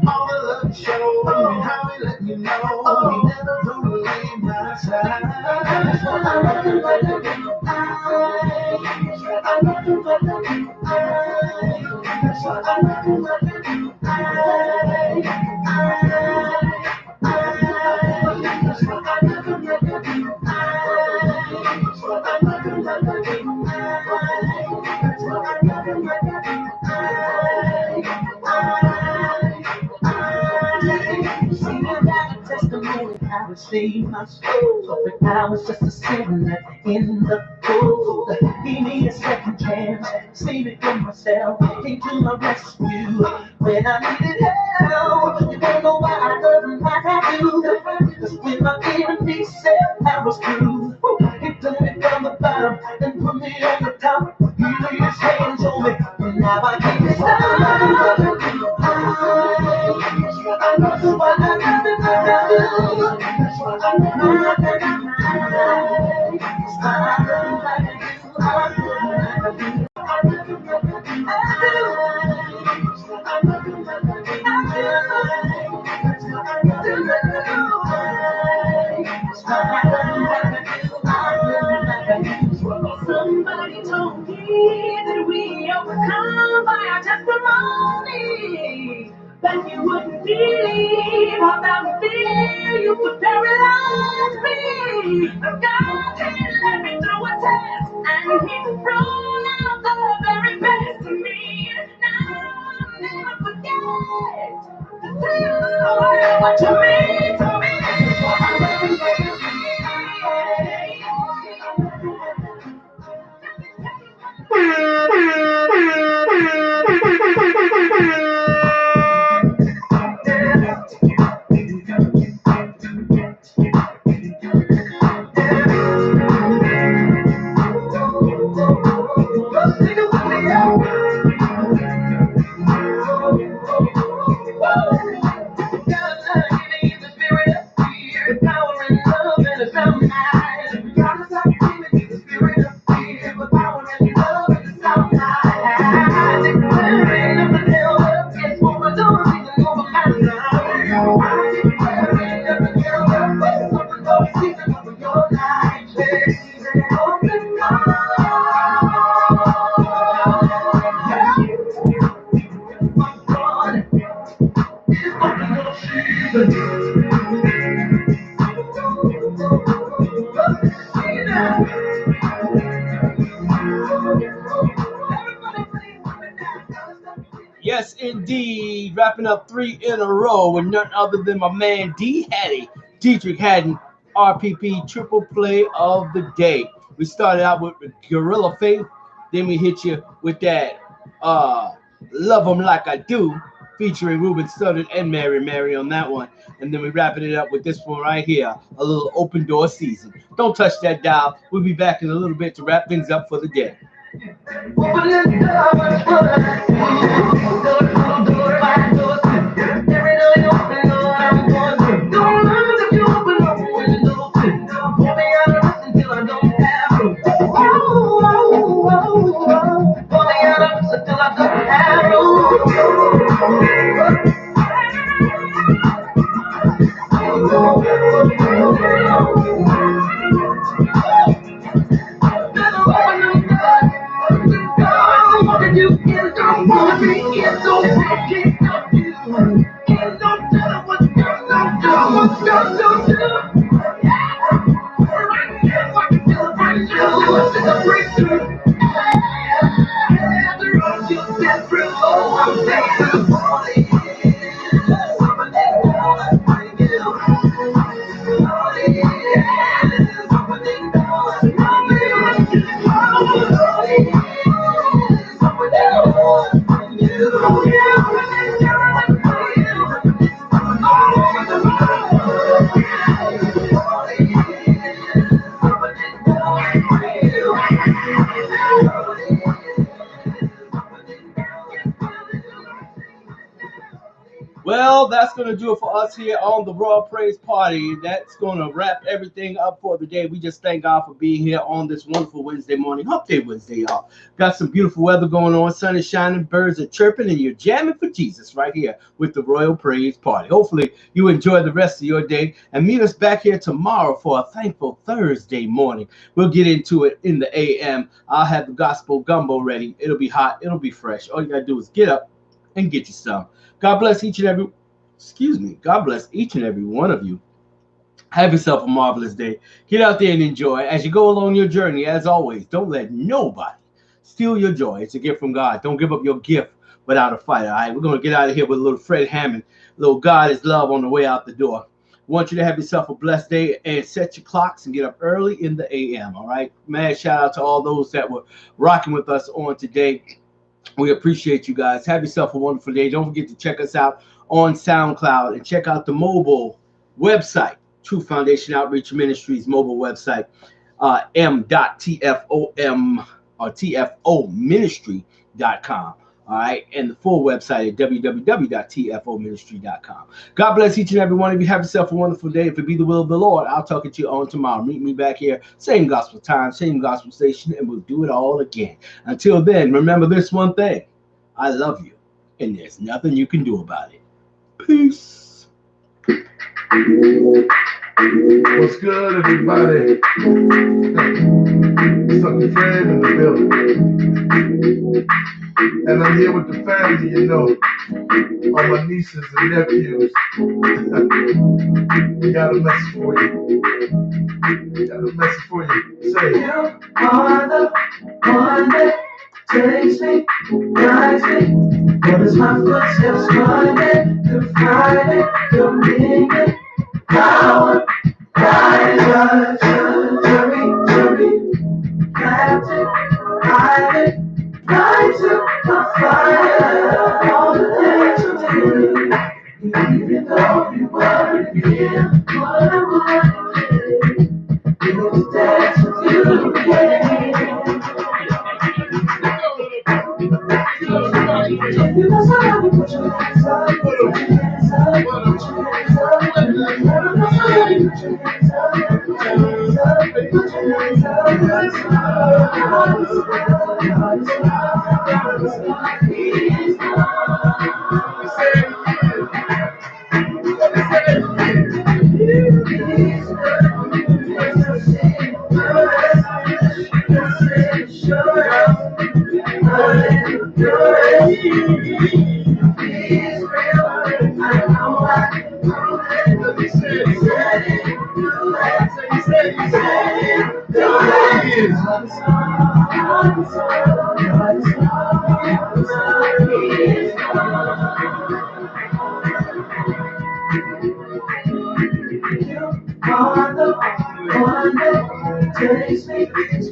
all the love He showed me, how He let me know He never gonna leave my side. Testimony, I received my soul. But I was just a sinner in the fold. He needed a second chance, saved me from myself. Came to my rescue when I needed help. You don't know why I love him like I do. Cause when my enemy said I was through, he took me from the bottom and put me on the top. He laid His hands on me, and now I can't stop. I know why I love him like I do. That's why I love him like I do. That's why I love him like I do. I love him like I do. I love him like I do. I do. I love him like I do. I do. That's why I love him like I do. That's why I love him like I do. I love him like I do. Somebody told me that we overcome by our testimony. That you wouldn't believe how that fear you could paralyze me. But God didn't let me through a test, and He brought out the very best in me. Now I'll never forget to tell you what you mean to me. I love you, baby. indeed. Wrapping up 3 in a row with none other than my man D Hattie, Dietrich Haddon, RPP Triple Play of the Day. We started out with Gorilla Faith, then we hit you with that Love 'Em Like I Do, featuring Ruben Studdard and Mary on that one. And then we wrapping it up with this one right here, a little open door season. Don't touch that dial. We'll be back in a little bit to wrap things up for the day. Well, that's going to do it for us here on the Royal Praise Party. That's going to wrap everything up for the day. We just thank God for being here on this wonderful Wednesday morning. Hump Day Wednesday, y'all. Got some beautiful weather going on. Sun is shining, birds are chirping, and you're jamming for Jesus right here with the Royal Praise Party. Hopefully, you enjoy the rest of your day and meet us back here tomorrow for a Thankful Thursday morning. We'll get into it in the AM. I'll have the gospel gumbo ready. It'll be hot. It'll be fresh. All you got to do is get up and get you some. God bless each and every, God bless each and every one of you. Have yourself a marvelous day. Get out there and enjoy. As you go along your journey, as always, don't let nobody steal your joy. It's a gift from God. Don't give up your gift without a fight, all right? We're going to get out of here with a little Fred Hammond, a little God is Love on the way out the door. Want you to have yourself a blessed day and set your clocks and get up early in the AM, all right? Mad shout out to all those that were rocking with us on today. We appreciate you guys. Have yourself a wonderful day. Don't forget to check us out on SoundCloud and check out the mobile website, True Foundation Outreach Ministries mobile website, m.tfom or tfoministry.com. All right, and the full website at www.tfoministry.com. God bless each and every one of you. Have yourself a wonderful day. If it be the will of the Lord, I'll talk to you on tomorrow. Meet me back here, same gospel time, same gospel station, and we'll do it all again. Until then, remember this one thing. I love you, and there's nothing you can do about it. Peace. What's good, everybody? It's Uncle Fred in the building. And I'm here with the family, you know, all my nieces and nephews. We got a message for you. Got a message for you. Say, you are the one that takes me, guides me. What is my footsteps Monday to Friday, dominion, power, rise, jury, captain, hiding. Rise up the fire, all the things you do. Even though you were here, what I wanted is dance with you again. If you know somebody, put your hands up, put your hands up, put your hands up. If you know somebody, put your hands up, put your hands up, put your hands up. takes me,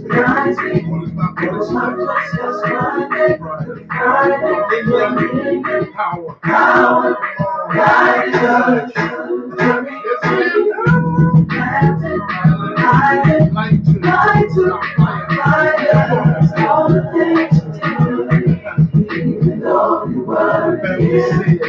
guides me. Cause my footsteps blinded, blinded, power, guided, journey, light to all the things you do, even though you worry.